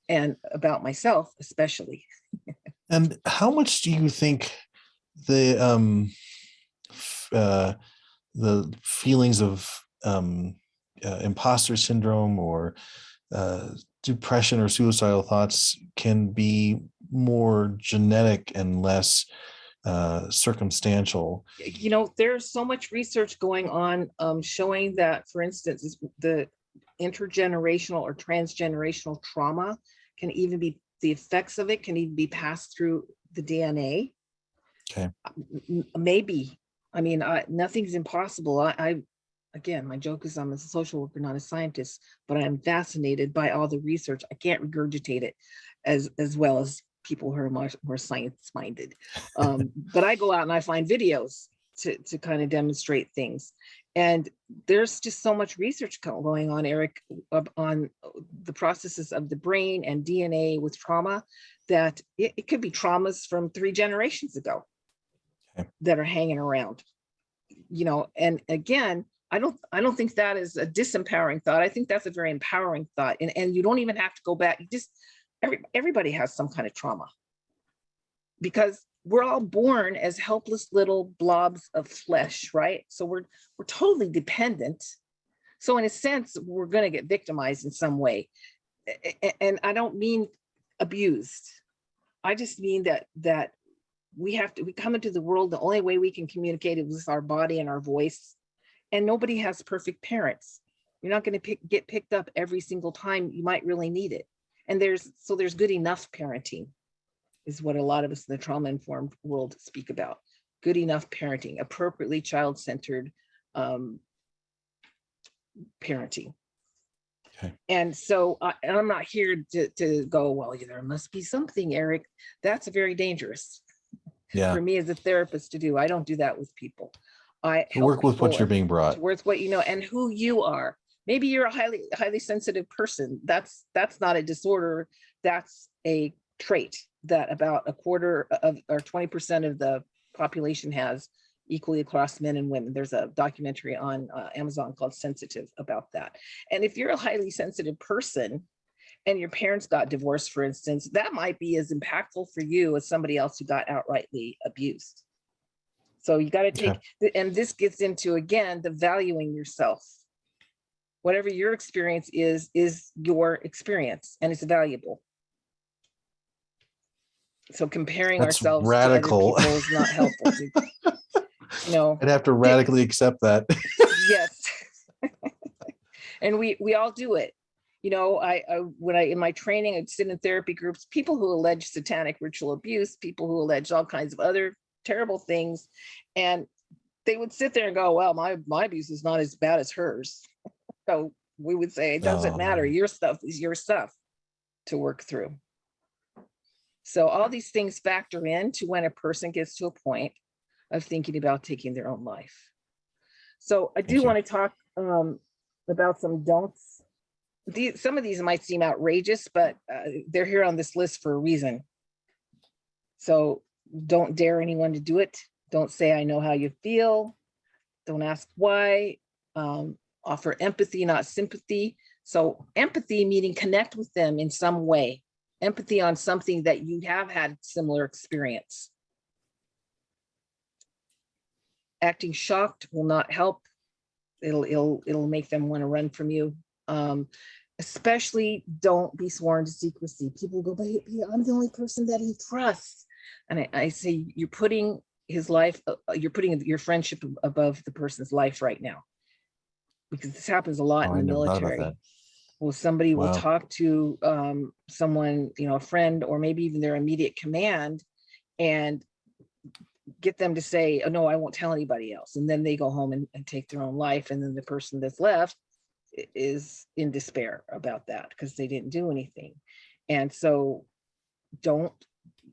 And about myself, especially. And how much do you think the feelings of imposter syndrome or depression or suicidal thoughts can be more genetic and less circumstantial? There's so much research going on showing that, for instance, the intergenerational or transgenerational trauma can even be, the effects of it can even be passed through the DNA. Okay. Maybe. I mean, nothing's impossible. Again, my joke is I'm a social worker, not a scientist, but I'm fascinated by all the research. I can't regurgitate it as well as people who are more science-minded. But I go out and I find videos to kind of demonstrate things. And there's just so much research going on, Eric, on the processes of the brain and DNA with trauma, that it could be traumas from 3 generations ago that are hanging around, and again, I don't think that is a disempowering thought. I think that's a very empowering thought. And you don't even have to go back. Everybody has some kind of trauma, because we're all born as helpless little blobs of flesh, right? So we're totally dependent. So in a sense, we're going to get victimized in some way. And I don't mean abused. I just mean that we come into the world, the only way we can communicate is with our body and our voice. And nobody has perfect parents. You're not going to get picked up every single time you might really need it. And there's good enough parenting is what a lot of us in the trauma-informed world speak about. Good enough parenting, appropriately child-centered parenting. Okay. And so and I'm not here to go, well, there must be something, Eric. That's very dangerous. Yeah. for me as a therapist to do. I don't do that with people. I To work with what you're being brought. towards what you know and who you are. Maybe you're a highly sensitive person. That's not a disorder. That's a trait that about a quarter of or 20% of the population has, equally across men and women. There's a documentary on Amazon called Sensitive about that. And if you're a highly sensitive person and your parents got divorced, for instance, that might be as impactful for you as somebody else who got outrightly abused. So you got to take, and this gets into, again, the valuing yourself. Whatever your experience is your experience, and it's valuable. So comparing That's ourselves radical. to other people is not helpful. You know, I'd have to radically accept that. Yes. And we all do it. You know, when in my training, I'd sit in therapy groups, people who allege satanic ritual abuse, people who allege all kinds of other terrible things. And they would sit there and go, well, my abuse is not as bad as hers. So we would say, it doesn't matter. Your stuff is your stuff to work through. So all these things factor into when a person gets to a point of thinking about taking their own life. So I do want to talk about some don'ts. Some of these might seem outrageous, but they're here on this list for a reason. So don't dare anyone to do it. Don't say, I know how you feel. Don't ask why. Offer empathy, not sympathy. So empathy meaning connect with them in some way. Empathy on something that you have had similar experience. Acting shocked will not help. It'll make them want to run from you. Especially don't be sworn to secrecy. People go, but I'm the only person that he trusts. And I say, you're putting his life, you're putting your friendship above the person's life right now. Because this happens a lot in the military. Well, somebody will talk to someone, you know, a friend, or maybe even their immediate command, and get them to say, oh, no, I won't tell anybody else. And then they go home and take their own life. And then the person that's left is in despair about that because they didn't do anything. And so don't,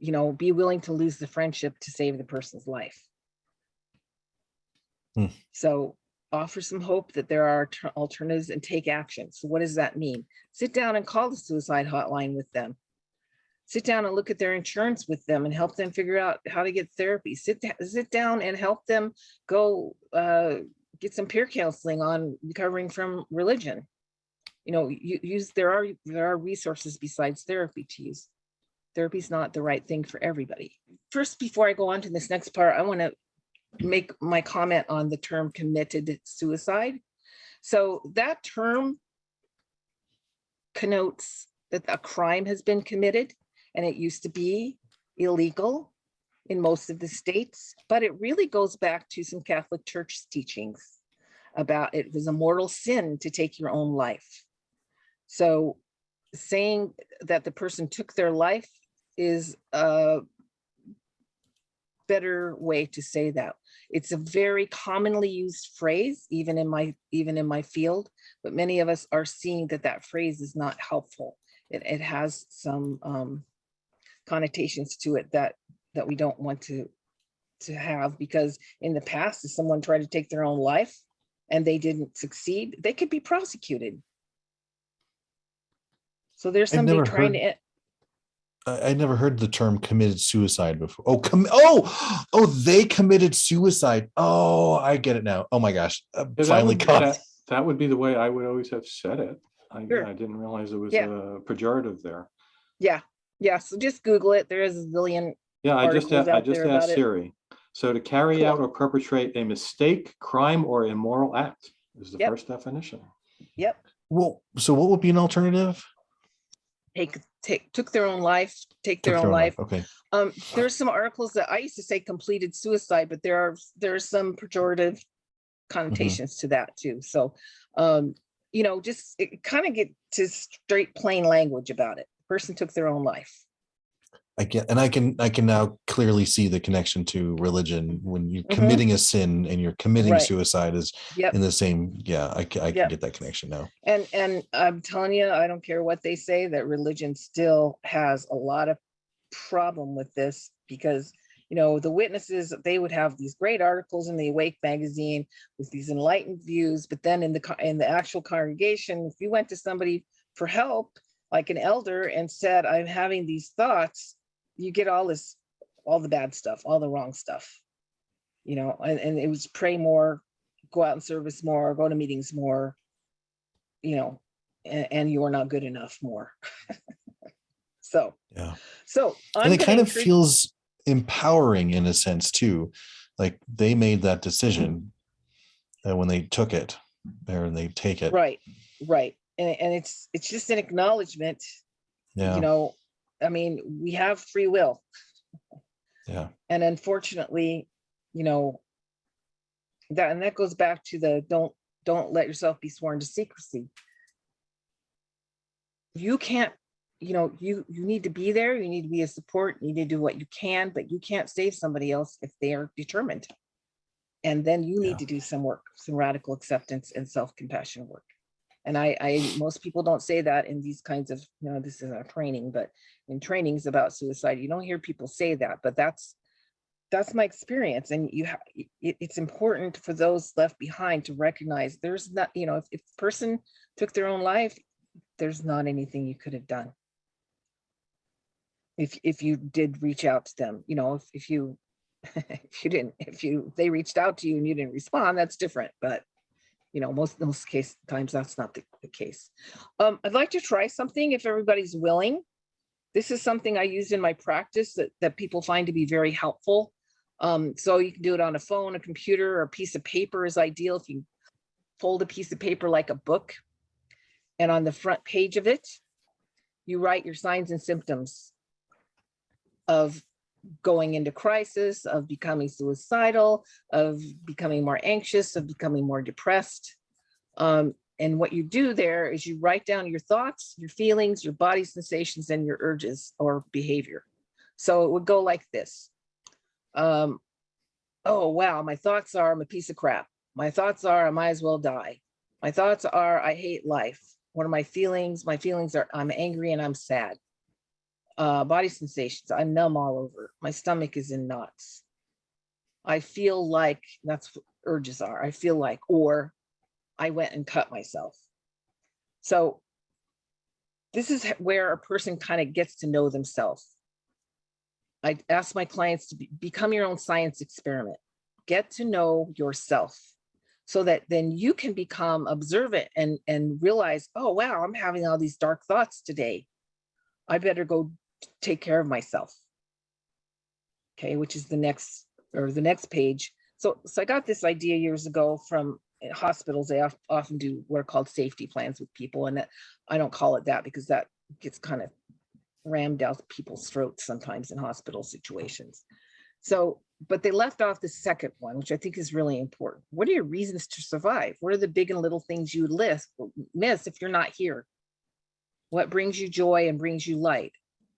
you know, be willing to lose the friendship to save the person's life. So offer some hope that there are alternatives and take action. So what does that mean? Sit down and call the suicide hotline with them. Sit down and look at their insurance with them and help them figure out how to get therapy. Sit down and help them go get some peer counseling on recovering from religion. You know, there are resources besides therapy to use. Therapy is not the right thing for everybody. First, before I go on to this next part, I want to make my comment on the term committed suicide. So that term connotes that a crime has been committed, and it used to be illegal in most of the states, but it really goes back to some Catholic Church teachings about it was a mortal sin to take your own life. So saying that the person took their life is a better way to say that. It's a very commonly used phrase, even in my field, but many of us are seeing that phrase is not helpful. It has some connotations to it that we don't want to have, because in the past, if someone tried to take their own life and they didn't succeed, they could be prosecuted. So there's somebody trying to. I never heard the term committed suicide before. They committed suicide. Oh, I get it now. Oh my gosh. Finally caught. That would be the way I would always have said it. Sure. I didn't realize it was a pejorative there. Yeah. Yeah. So just Google it. There is a zillion. Yeah, I just asked Siri. So to carry out or perpetrate a mistake, crime, or immoral act is the first definition. Yep. Well, so what would be an alternative? Took their own life, take their own life. Okay. There's some articles that I used to say completed suicide, but there are some pejorative connotations to that too. So, you know, just kind of get to straight plain language about it. The person took their own life. I can now clearly see the connection to religion when you're committing a sin and you're committing suicide is in the same. Yeah, I can get that connection now. And I'm telling you, I don't care what they say, that religion still has a lot of problem with this, because you know, the witnesses, they would have these great articles in the Awake magazine with these enlightened views, but then in the actual congregation, if you went to somebody for help, like an elder, and said, I'm having these thoughts, you get all the bad stuff, all the wrong stuff, you know, and it was pray more, go out and service more, go to meetings more, you know, and you are not good enough more. So, Yeah. so And it kind of feels empowering in a sense too. Like they made that decision when they took it there and they take it. Right. And it's just an acknowledgement, Yeah. you know, I mean, we have free will. Yeah. And unfortunately, you know, that goes back to the don't let yourself be sworn to secrecy. You can't, you know, you need to be there, you need to be a support, you need to do what you can, but you can't save somebody else if they are determined. And then you need to do some work, some radical acceptance and self-compassion work. And most people don't say that in these kinds of, you know, this is our training, but in trainings about suicide, you don't hear people say that, but that's my experience. And it's important for those left behind to recognize there's not, you know, if a person took their own life, there's not anything you could have done. If you did reach out to them, you know, if you they reached out to you and you didn't respond, that's different. But you know, most times that's not the case. I'd like to try something if everybody's willing. This is something I use in my practice that people find to be very helpful. So you can do it on a phone, a computer, or a piece of paper is ideal. If you fold a piece of paper like a book, and on the front page of it, you write your signs and symptoms of going into crisis, of becoming suicidal, of becoming more anxious, of becoming more depressed. And what you do there is you write down your thoughts, your feelings, your body sensations, and your urges or behavior. So it would go like this. Oh, wow, my thoughts are I'm a piece of crap. My thoughts are I might as well die. My thoughts are I hate life. What are my feelings? My feelings are I'm angry and I'm sad. Body sensations, I'm numb all over. My stomach is in knots. I feel like, that's what urges are. I feel like, or I went and cut myself. So this is where a person kind of gets to know themselves. I ask my clients to become your own science experiment. Get to know yourself so that then you can become observant and realize, oh, wow, I'm having all these dark thoughts today. I better go take care of myself. Okay, which is the next page. So I got this idea years ago from hospitals. They often do what are called safety plans with people, and I don't call it that because that gets kind of rammed down people's throats sometimes in hospital situations. So, but they left off the second one, which I think is really important. What are your reasons to survive? What are the big and little things you miss if you're not here? What brings you joy and brings you light?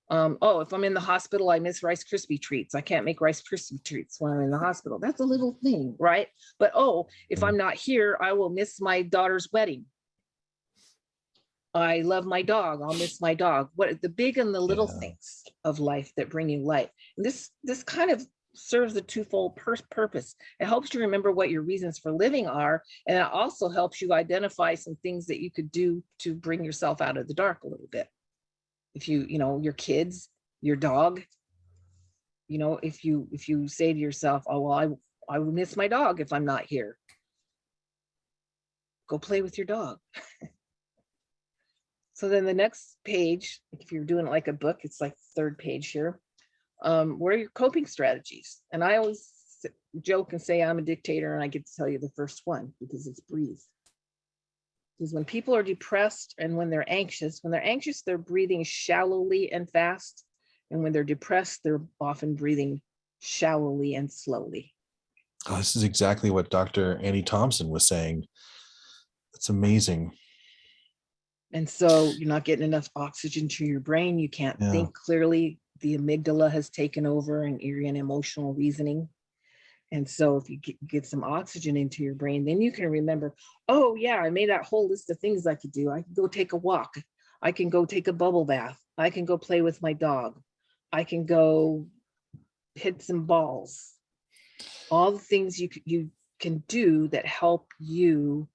Oh, if I'm in the hospital, I miss Rice Krispie treats. I can't make Rice Krispie treats when I'm in the hospital. That's a little thing, right? But oh, if I'm not here, I will miss my daughter's wedding. I love my dog. I'll miss my dog. What the big and the little things of life that bring you life. And this kind of serves a twofold purpose. It helps you remember what your reasons for living are, and it also helps you identify some things that you could do to bring yourself out of the dark a little bit. If you know, your kids, your dog, you know, if you say to yourself, oh, well, I will miss my dog if I'm not here. Go play with your dog. So then the next page, if you're doing it like a book, it's like the third page here. What are your coping strategies? And I always joke and say I'm a dictator and I get to tell you the first one because it's breathe. Because when people are depressed and when they're anxious, they're breathing shallowly and fast. And when they're depressed, they're often breathing shallowly and slowly. Oh, this is exactly what Dr. Annie Thompson was saying. It's amazing. And so you're not getting enough oxygen to your brain. You can't think clearly. The amygdala has taken over and eerie and emotional reasoning. And so if you get some oxygen into your brain, then you can remember, oh yeah, I made that whole list of things I could do. I can go take a walk. I can go take a bubble bath. I can go play with my dog. I can go hits and balls, all the things you can do that help you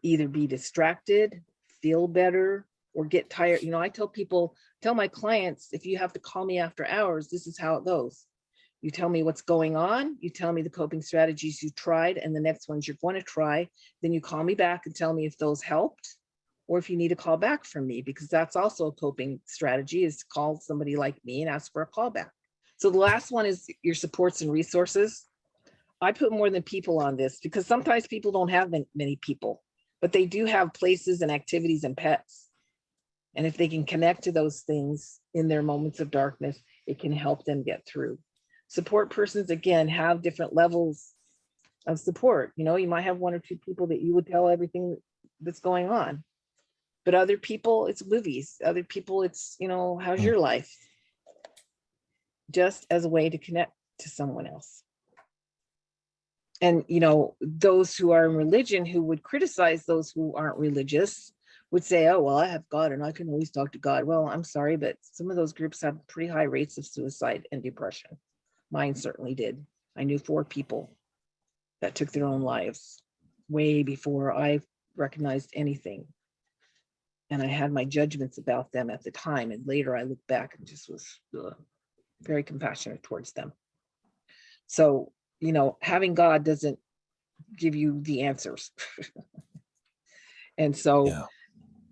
either be distracted, feel better, or get tired. I tell my clients, if you have to call me after hours, this is how it goes. You tell me what's going on, you tell me the coping strategies you tried and the next ones you're going to try, then you call me back and tell me if those helped, or if you need a call back from me, because that's also a coping strategy, is to call somebody like me and ask for a call back. So the last one is your supports and resources. I put more than people on this because sometimes people don't have many people, but they do have places and activities and pets. And if they can connect to those things in their moments of darkness, it can help them get through. Support persons, again, have different levels of support. You might have one or two people that you would tell everything that's going on, but other people, it's movies. Other people, it's, how's your life? Just as a way to connect to someone else. And, those who are in religion who would criticize those who aren't religious would say, oh, well, I have God and I can always talk to God. Well, I'm sorry, but some of those groups have pretty high rates of suicide and depression. Mine certainly did. I knew 4 people that took their own lives way before I recognized anything. And I had my judgments about them at the time. And later I looked back and just was very compassionate towards them. So, having God doesn't give you the answers. And so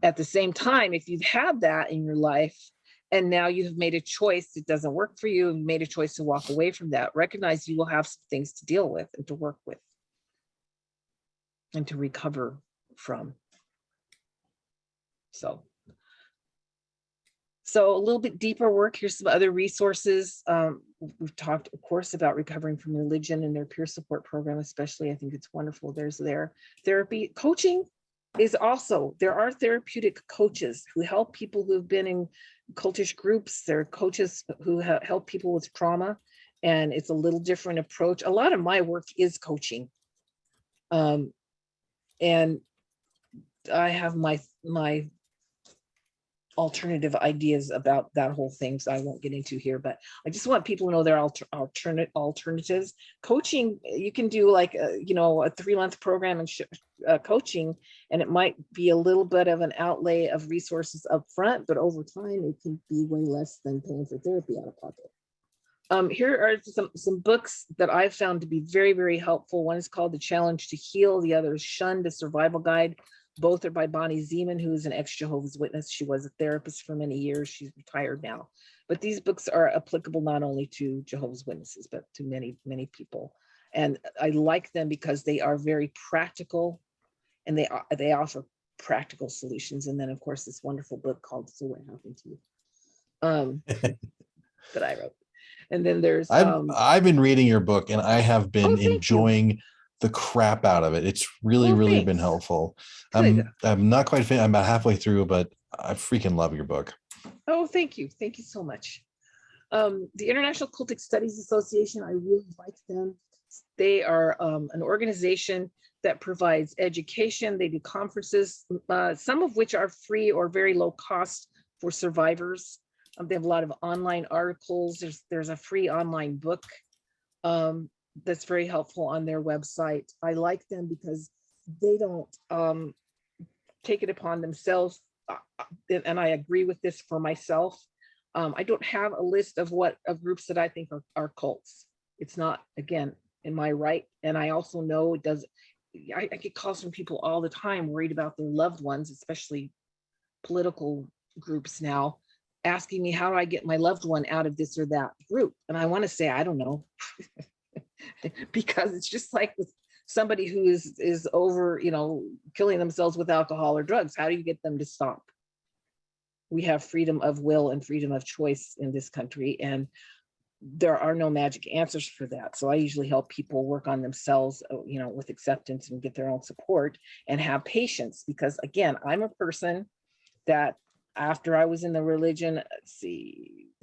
at the same time, if you've had that in your life, and now you have made a choice, it doesn't work for you, and made a choice to walk away from that, recognize you will have some things to deal with and to work with and to recover from. So a little bit deeper work. Here's some other resources. We've talked, of course, about recovering from religion and their peer support program, especially. I think it's wonderful. There's their therapy. Coaching is also, there are therapeutic coaches who help people who have been in cultish groups. There are coaches who help people with trauma, and it's a little different approach. A lot of my work is coaching. And I have my alternative ideas about that whole thing, so I won't get into here, but I just want people to know there are alternatives. Coaching, you can do like a 3-month program and coaching, and it might be a little bit of an outlay of resources up front, but over time it can be way less than paying for therapy out of pocket. Here are some books that I've found to be very, very helpful. One is called The Challenge to Heal. The other is Shunned, a Survival Guide. Both are by Bonnie Zeman, who is an ex-Jehovah's Witness. She was a therapist for many years. She's retired now. But these books are applicable not only to Jehovah's Witnesses, but to many, many people. And I like them because they are very practical, and they offer practical solutions. And then, of course, this wonderful book called So What Happened to You, that I wrote. And then there's I've been reading your book, and I have been enjoying the crap out of it. It's really been helpful. I'm not quite finished. I'm about halfway through, but I freaking love your book. Oh, thank you so much. The International Cultic Studies Association, I really like them. They are an organization that provides education. They do conferences, some of which are free or very low cost for survivors. They have a lot of online articles. There's a free online book that's very helpful on their website. I like them because they don't take it upon themselves, and I agree with this for myself. I don't have a list of groups that I think are cults. It's not, again, in my right. And I also know it does. I get calls from people all the time worried about their loved ones, especially political groups now, asking me, how do I get my loved one out of this or that group? And I want to say, I don't know, because it's just like with somebody who is over, killing themselves with alcohol or drugs. How do you get them to stop? We have freedom of will and freedom of choice in this country, and there are no magic answers for that. So I usually help people work on themselves, with acceptance and get their own support and have patience, because again, I'm a person that after I was in the religion,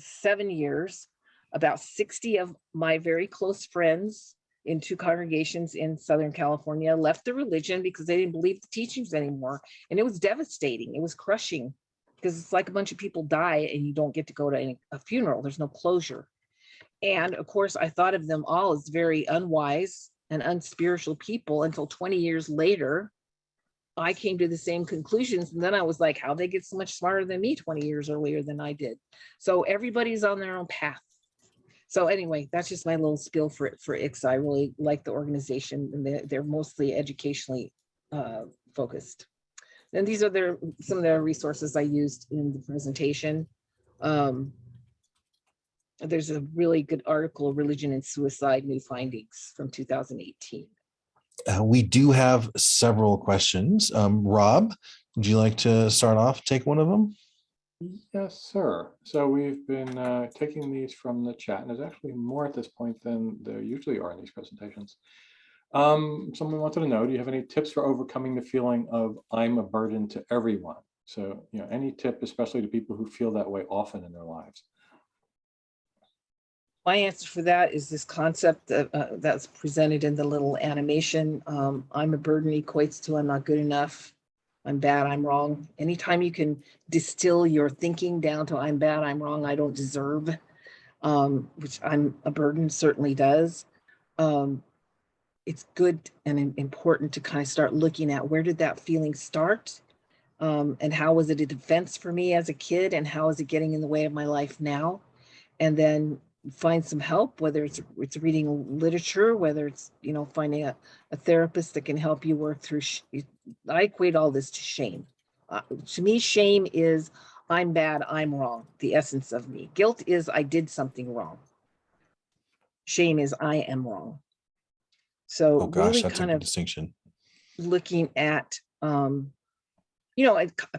7 years, about 60 of my very close friends in 2 congregations in Southern California left the religion because they didn't believe the teachings anymore. And it was devastating. It was crushing, because it's like a bunch of people die and you don't get to go to a funeral. There's no closure. And of course, I thought of them all as very unwise and unspiritual people until 20 years later, I came to the same conclusions. And then I was like, how they get so much smarter than me 20 years earlier than I did. So everybody's on their own path. So anyway, that's just my little spiel for ICSA. I really like the organization, and they're mostly educationally focused. And these are some of the resources I used in the presentation. There's a really good article, Religion and Suicide, New Findings, from 2018. We do have several questions. Rob, would you like to start off, take one of them? Yes, sir. So we've been taking these from the chat, and there's actually more at this point than there usually are in these presentations. Someone wanted to know, do you have any tips for overcoming the feeling of I'm a burden to everyone? So, any tip, especially to people who feel that way often in their lives? My answer for that is this concept that's presented in the little animation. I'm a burden equates to I'm not good enough, I'm bad, I'm wrong. Anytime you can distill your thinking down to I'm bad, I'm wrong, I don't deserve, which I'm a burden certainly does. It's good and important to kind of start looking at where did that feeling start, and how was it a defense for me as a kid, and how is it getting in the way of my life now? And then find some help, whether it's reading literature, whether it's finding a therapist that can help you work through. I equate all this to shame. To me, shame is I'm bad, I'm wrong, the essence of me. Guilt is I did something wrong. Shame is I am wrong. So Oh gosh, really that's a kind good of distinction. looking at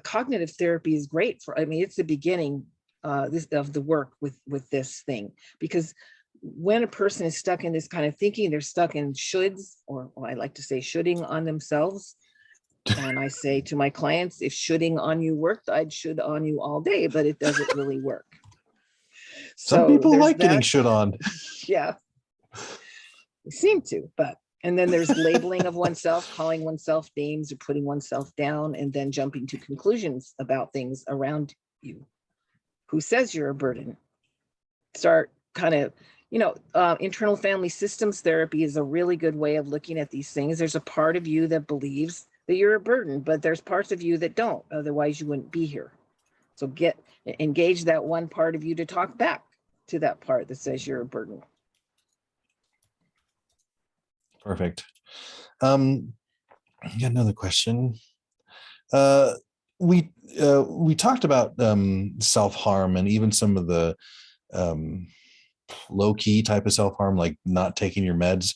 cognitive therapy is great for, it's the beginning of the work with this thing, because when a person is stuck in this kind of thinking, they're stuck in shoulds, or I like to say shoulding on themselves. And I say to my clients, if shoulding on you worked, I'd should on you all day, but it doesn't really work. Some So people there's like getting that. shit on. Yeah, they seem to, and then there's labeling of oneself, calling oneself names or putting oneself down, and then jumping to conclusions about things around you. Who says you're a burden? Start kind of, internal family systems therapy is a really good way of looking at these things. There's a part of you that believes that you're a burden, but there's parts of you that don't. Otherwise, you wouldn't be here. So engage that one part of you to talk back to that part that says you're a burden. Perfect. Got another question. We talked about self-harm and even some of the low-key type of self-harm, like not taking your meds.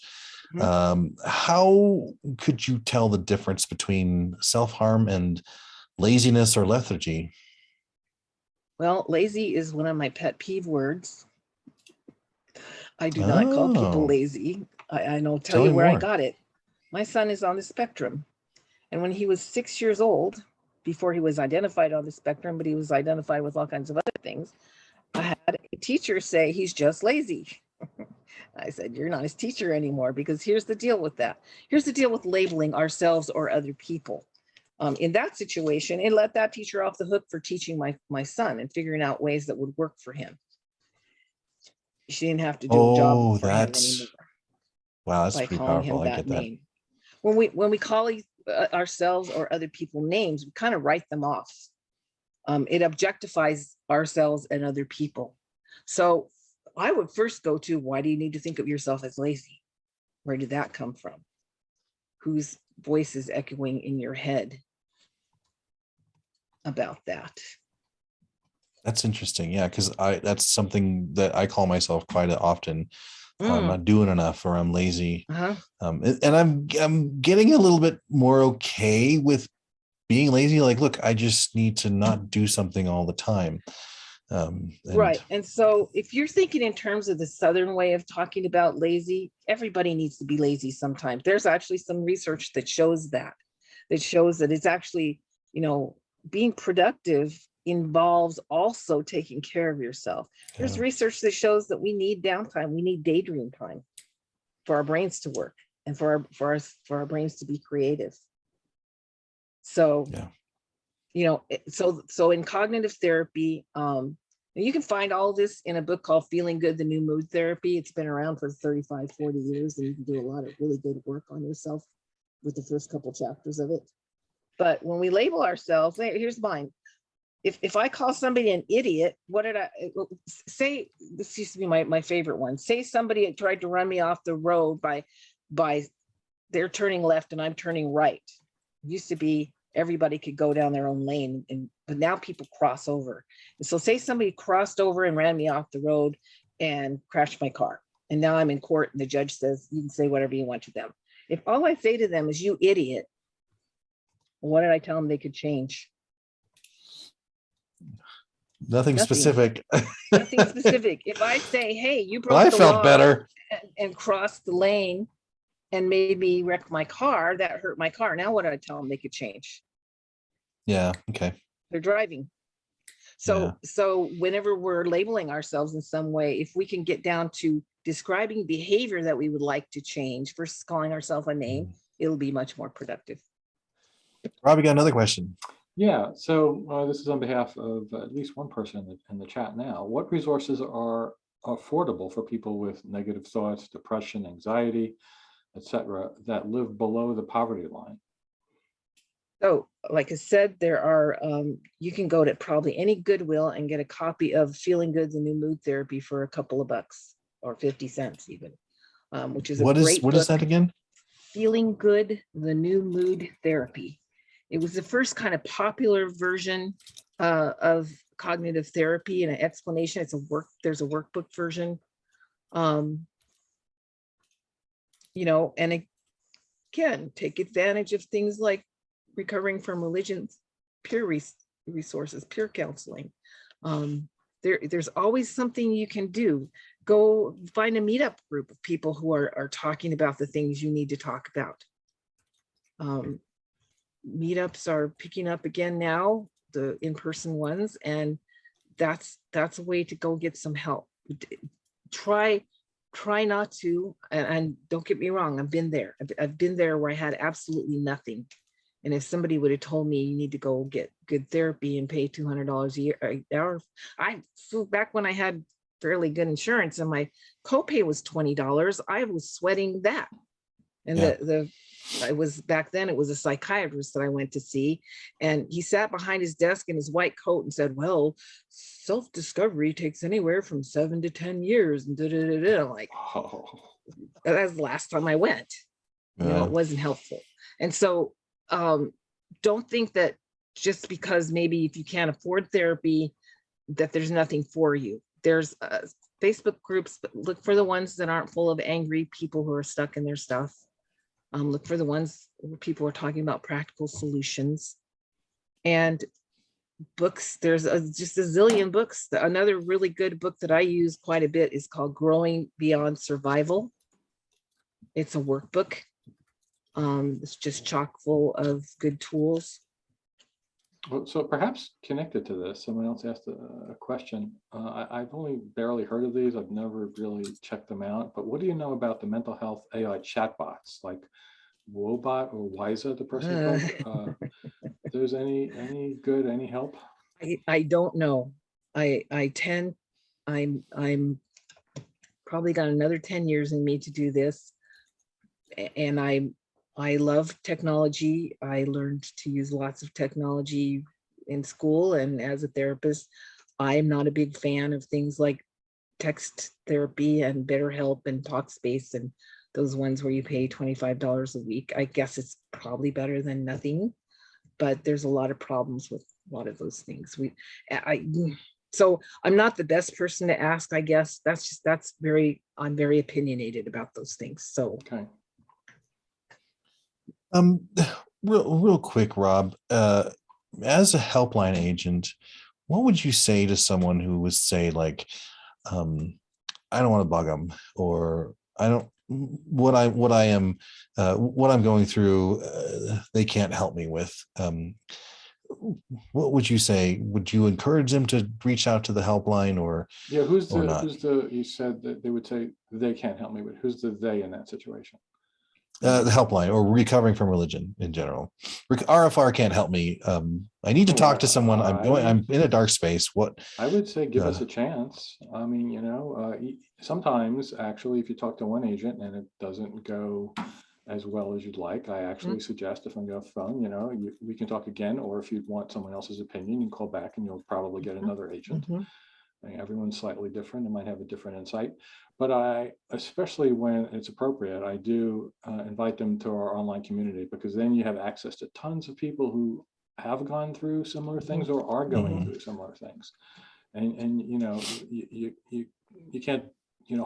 How could you tell the difference between self-harm and laziness or lethargy? Well, lazy is one of my pet peeve words. I do not call people lazy. I know, tell you where I got it. My son is on the spectrum. And when he was 6 years old, before he was identified on the spectrum, but he was identified with all kinds of other things, I had a teacher say, he's just lazy. I said, you're not his teacher anymore, because here's the deal with that. Here's the deal with labeling ourselves or other people. In that situation, it let that teacher off the hook for teaching my son and figuring out ways that would work for him. She didn't have to do a job for him anymore. Wow, that's pretty powerful. I get that. Name. When we call ourselves or other people names, we kind of write them off. It objectifies ourselves and other people. So I would first go to, why do you need to think of yourself as lazy? Where did that come from? Whose voice is echoing in your head about that? That's interesting. Yeah, because that's something that I call myself quite often. I'm not doing enough, or I'm lazy. And I'm getting a little bit more okay with being lazy. Like, look, I just need to not do something all the time. Right. And so if you're thinking in terms of the Southern way of talking about lazy, everybody needs to be lazy sometimes. There's actually some research that shows that it's actually, being productive involves also taking care of yourself. There's research that shows that we need downtime. We need daydream time for our brains to work and for our brains to be creative. So, so in cognitive therapy, You can find all this in a book called Feeling Good, the New Mood Therapy. It's been around for 35, 40 years, and you can do a lot of really good work on yourself with the first couple chapters of it. But when we label ourselves, here's mine. If I call somebody an idiot, what did I say? This used to be my favorite one. Say somebody tried to run me off the road by they're turning left and I'm turning right. It used to be everybody could go down their own lane, but now people cross over. And so say somebody crossed over and ran me off the road and crashed my car. And now I'm in court and the judge says, you can say whatever you want to them. If all I say to them is, you idiot, what did I tell them they could change? Nothing specific. Nothing specific. If I say, hey, you broke Well, I the felt law better. and crossed the lane and made me wreck my car, that hurt my car. Now what do I tell them they could change? Yeah. Okay. They're driving. So whenever we're labeling ourselves in some way, if we can get down to describing behavior that we would like to change versus calling ourselves a name, it'll be much more productive. Rob, you got another question? Yeah, so this is on behalf of at least one person in the chat now. What resources are affordable for people with negative thoughts, depression, anxiety, etc., that live below the poverty line? So, like I said, there are, you can go to probably any Goodwill and get a copy of Feeling Good, the New Mood Therapy for a couple of bucks or 50 cents even, which is a great what book. is that again? Feeling Good, the New Mood Therapy. It was the first kind of popular version of cognitive therapy and an explanation. There's a workbook version. You know, and again, take advantage of things like recovering from religion, peer resources, peer counseling. There's always something you can do. Go find a meetup group of people who are talking about the things you need to talk about. Meetups are picking up again now, the in-person ones, and that's a way to go get some help. Try not to, and don't get me wrong, I've been there. I've been there where I had absolutely nothing. And if somebody would have told me you need to go get good therapy and pay $200 a year, back when I had fairly good insurance and my copay was $20, I was sweating that. And I was back then, it was a psychiatrist that I went to see, and he sat behind his desk in his white coat and said, well, self-discovery takes anywhere from 7 to 10 years. And I'm like, oh, that's the last time I went. You know, it wasn't helpful. And so don't think that just because maybe if you can't afford therapy, that there's nothing for you. There's Facebook groups, but look for the ones that aren't full of angry people who are stuck in their stuff. Look for the ones where people are talking about practical solutions. And books, there's just a zillion books. Another really good book that I use quite a bit is called Growing Beyond Survival. It's a workbook. It's just chock full of good tools. Well, so perhaps connected to this, someone else asked a question. I've only barely heard of these. I've never really checked them out. But what do you know about the mental health AI chatbots like Wobot or Wiza, the person called? If there's any good, any help? I don't know. I'm probably got another 10 years in me to do this. And I love technology. I learned to use lots of technology in school and as a therapist. I'm not a big fan of things like text therapy and BetterHelp and Talkspace and those ones where you pay $25 a week. I guess it's probably better than nothing, but there's a lot of problems with a lot of those things. So I'm not the best person to ask, I guess. I'm very opinionated about those things. So. Okay. Real quick, Rob, as a helpline agent, what would you say to someone who would say like, I don't want to bug them, or I don't, what I'm going through, they can't help me with. What would you say? Would you encourage them to reach out to the helpline or? Yeah, who's the, you said that they would say they can't help me, but who's the they in that situation? The helpline, or recovering from religion in general. RfR can't help me. I need to talk to someone. I'm in a dark space. What? I would say give us a chance. I mean, sometimes actually, if you talk to one agent and it doesn't go as well as you'd like, I actually suggest, if I'm going to phone, we can talk again, or if you want someone else's opinion, you can call back and you'll probably get another agent. I mean, everyone's slightly different and might have a different insight, but especially when it's appropriate, I do invite them to our online community, because then you have access to tons of people who have gone through similar things or are going through similar things. And you can't,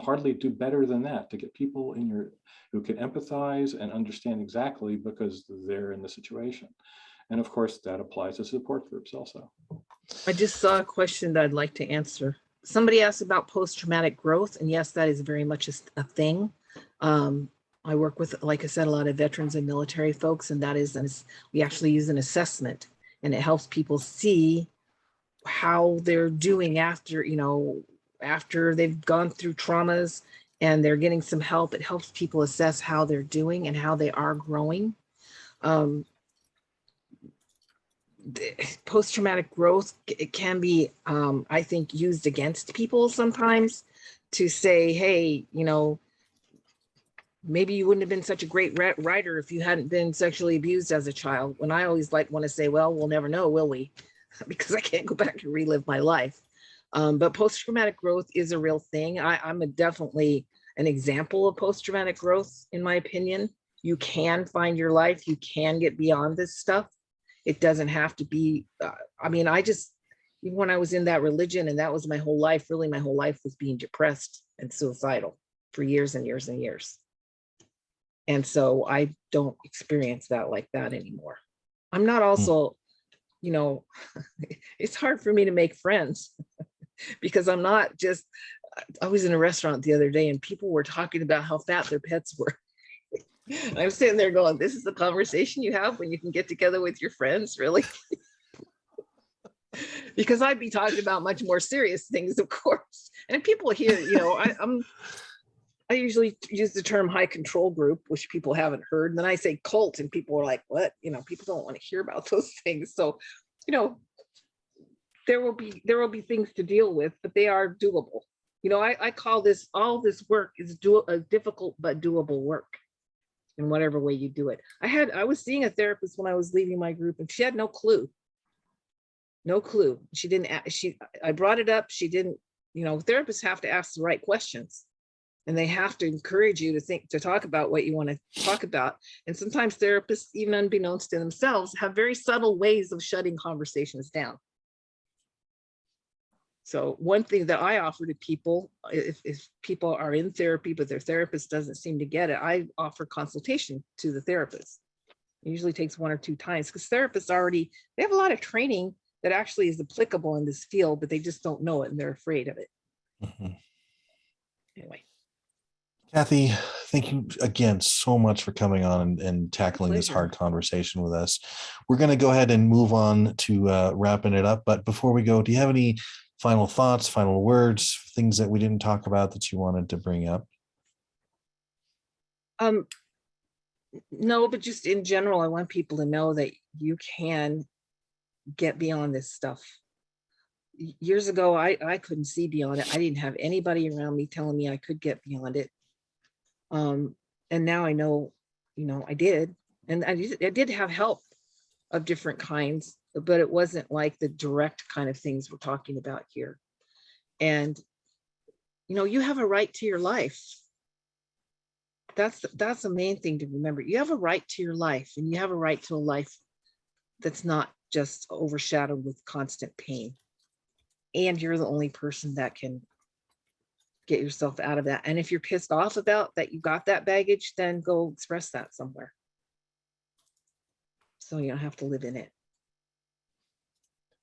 hardly do better than that to get people who can empathize and understand exactly, because they're in the situation. And of course, that applies to support groups also. I just saw a question that I'd like to answer. Somebody asked about post-traumatic growth, and yes, that is very much a thing. I work with, like I said, a lot of veterans and military folks, and we actually use an assessment, and it helps people see how they're doing after they've gone through traumas and they're getting some help. It helps people assess how they're doing and how they are growing. Post-traumatic growth, it can be, I think, used against people sometimes to say, hey, maybe you wouldn't have been such a great writer if you hadn't been sexually abused as a child. When I always want to say, well, we'll never know, will we? Because I can't go back and relive my life. But post-traumatic growth is a real thing. I'm definitely an example of post-traumatic growth, in my opinion. You can find your life. You can get beyond this stuff. It doesn't have to be, even when I was in that religion, and that was my whole life, really my whole life was being depressed and suicidal for years and years and years. And so I don't experience that like that anymore. I'm not also, it's hard for me to make friends because I'm not just, I was in a restaurant the other day and people were talking about how fat their pets were. I'm sitting there going, this is the conversation you have when you can get together with your friends, really? Because I'd be talking about much more serious things, of course. And people here, I usually use the term high control group, which people haven't heard. And then I say cult and people are like, what? People don't want to hear about those things. So, there will be things to deal with, but they are doable. I call all this work is a difficult but doable work in whatever way you do it. I was seeing a therapist when I was leaving my group, and she had no clue. She didn't, I brought it up. She didn't, therapists have to ask the right questions. And they have to encourage you to talk about what you want to talk about. And sometimes therapists, even unbeknownst to themselves, have very subtle ways of shutting conversations down. So one thing that I offer to people, if people are in therapy, but their therapist doesn't seem to get it, I offer consultation to the therapist. It usually takes 1 or 2 times, because therapists they have a lot of training that actually is applicable in this field, but they just don't know it and they're afraid of it. Anyway. Cathy, thank you again so much for coming on and tackling this hard conversation with us. We're going to go ahead and move on to wrapping it up. But before we go, do you have any final thoughts, final words, things that we didn't talk about that you wanted to bring up? No, but just in general, I want people to know that you can get beyond this stuff. Years ago, I couldn't see beyond it. I didn't have anybody around me telling me I could get beyond it. And now I know, I did. And I did have help of different kinds, but it wasn't like the direct kind of things we're talking about here. And, you have a right to your life. That's the main thing to remember. You have a right to your life, and you have a right to a life that's not just overshadowed with constant pain. And you're the only person that can get yourself out of that. And if you're pissed off about that you got that baggage, then go express that somewhere, so you don't have to live in it.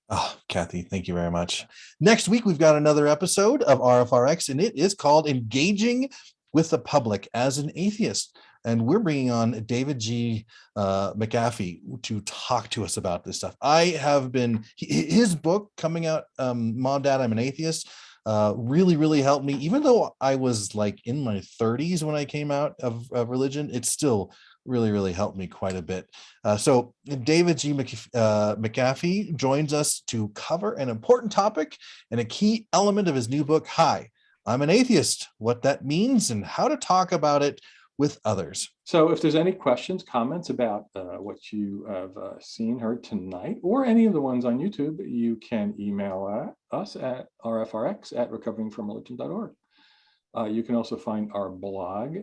Oh, Cathy, thank you very much. Next week, we've got another episode of RfRx, and it is called Engaging with the Public as an Atheist. And we're bringing on David G. McAfee to talk to us about this stuff. His book coming out, Mom, Dad, I'm an Atheist. really, really helped me. Even though I was like in my 30s when I came out of religion, it still really, really helped me quite a bit. So David G. McAfee joins us to cover an important topic and a key element of his new book, Hi, I'm an Atheist, what that means and how to talk about it with others. So if there's any questions, comments about what you have seen, heard tonight, or any of the ones on YouTube, you can email us at rfrx@recoveringfromreligion.org. You can also find our blog,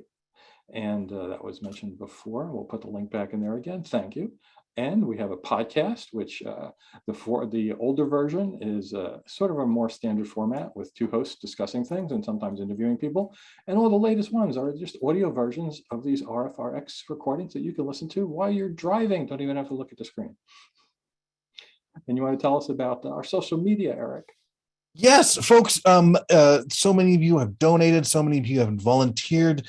and that was mentioned before. We'll put the link back in there again. Thank you. And we have a podcast, which the older version is sort of a more standard format with two hosts discussing things and sometimes interviewing people. And all the latest ones are just audio versions of these RfRx recordings that you can listen to while you're driving. Don't even have to look at the screen. And you want to tell us about our social media, Eric? Yes, folks, so many of you have donated, so many of you have volunteered.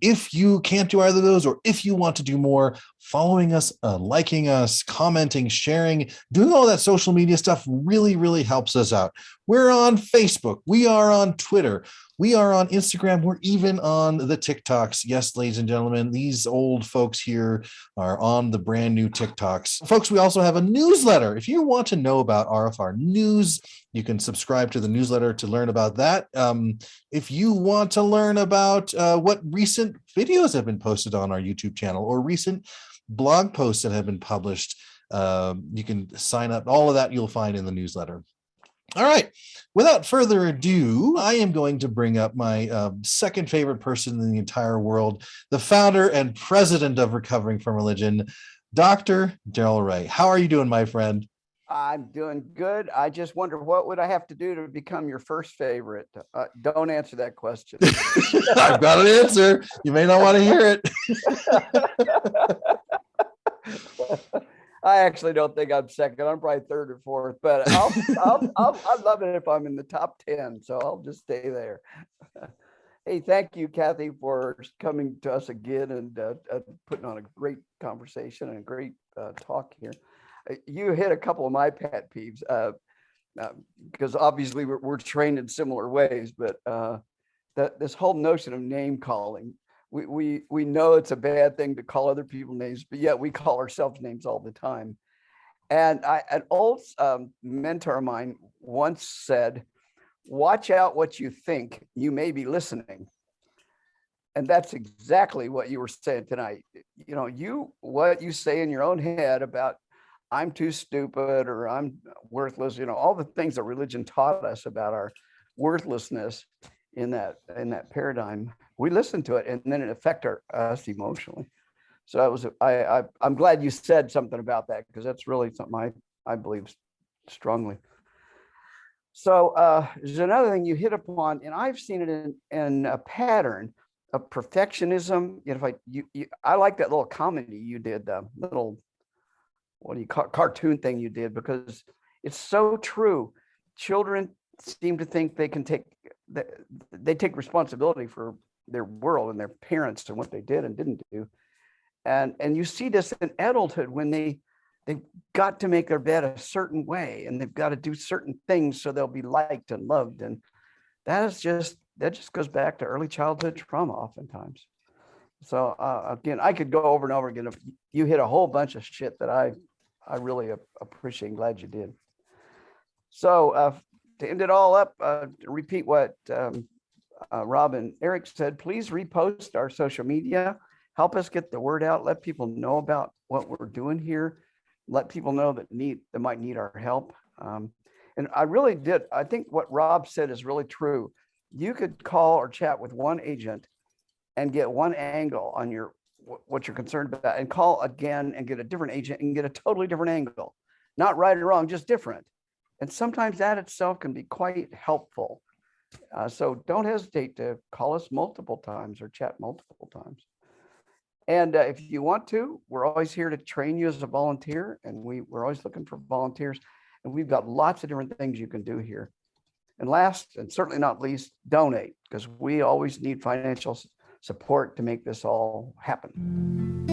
If you can't do either of those, or if you want to do more, following us, liking us, commenting, sharing, doing all that social media stuff really, really helps us out. We're on Facebook. We are on Twitter. We are on Instagram. We're even on the TikToks. Yes, ladies and gentlemen, these old folks here are on the brand new TikToks. Folks, we also have a newsletter. If you want to know about RfR news, you can subscribe to the newsletter to learn about that. If you want to learn about what recent videos have been posted on our YouTube channel or recent blog posts that have been published, you can sign up. All of that you'll find in the newsletter. All right. Without further ado, I am going to bring up my second favorite person in the entire world, the founder and president of Recovering from Religion, Dr. Darrel Ray. How are you doing, my friend? I'm doing good. I just wonder, what would I have to do to become your first favorite? Don't answer that question. I've got an answer. You may not want to hear it. I actually don't think I'm second. I'm probably third or fourth, but I'd love it if I'm in the top 10. So I'll just stay there. Hey, thank you, Cathy, for coming to us again and putting on a great conversation and a great talk here. You hit a couple of my pet peeves because obviously we're trained in similar ways, but that this whole notion of name calling. We know it's a bad thing to call other people names, but yet we call ourselves names all the time. And an old mentor of mine once said, "Watch out what you think. You may be listening." And that's exactly what you were saying tonight. You know, what you say in your own head about I'm too stupid or I'm worthless. You know, all the things that religion taught us about our worthlessness in that paradigm. We listen to it, and then it affects us emotionally. So that was I'm glad you said something about that, because that's really something I believe strongly. So there's another thing you hit upon, and I've seen it in a pattern of perfectionism. You know, I like that little comedy you did, the little cartoon thing you did, because it's so true. Children seem to think they can take responsibility for their world and their parents and what they did and didn't do. And you see this in adulthood when they've got to make their bed a certain way and they've got to do certain things so they'll be liked and loved. And that just goes back to early childhood trauma oftentimes. So again, I could go over and over again. If you hit a whole bunch of shit that I really appreciate and glad you did. So to end it all up, repeat what Rob and Eric said. Please repost our social media. Help us get the word out. Let people know about what we're doing here. Let people know that might need our help. And I think what Rob said is really true. You could call or chat with one agent and get one angle on what you're concerned about, and call again and get a different agent and get a totally different angle. Not right or wrong, just different. And sometimes that itself can be quite helpful. So don't hesitate to call us multiple times or chat multiple times. And if you want to, we're always here to train you as a volunteer, and we're always looking for volunteers. And we've got lots of different things you can do here. And last, and certainly not least, donate, because we always need financial support to make this all happen.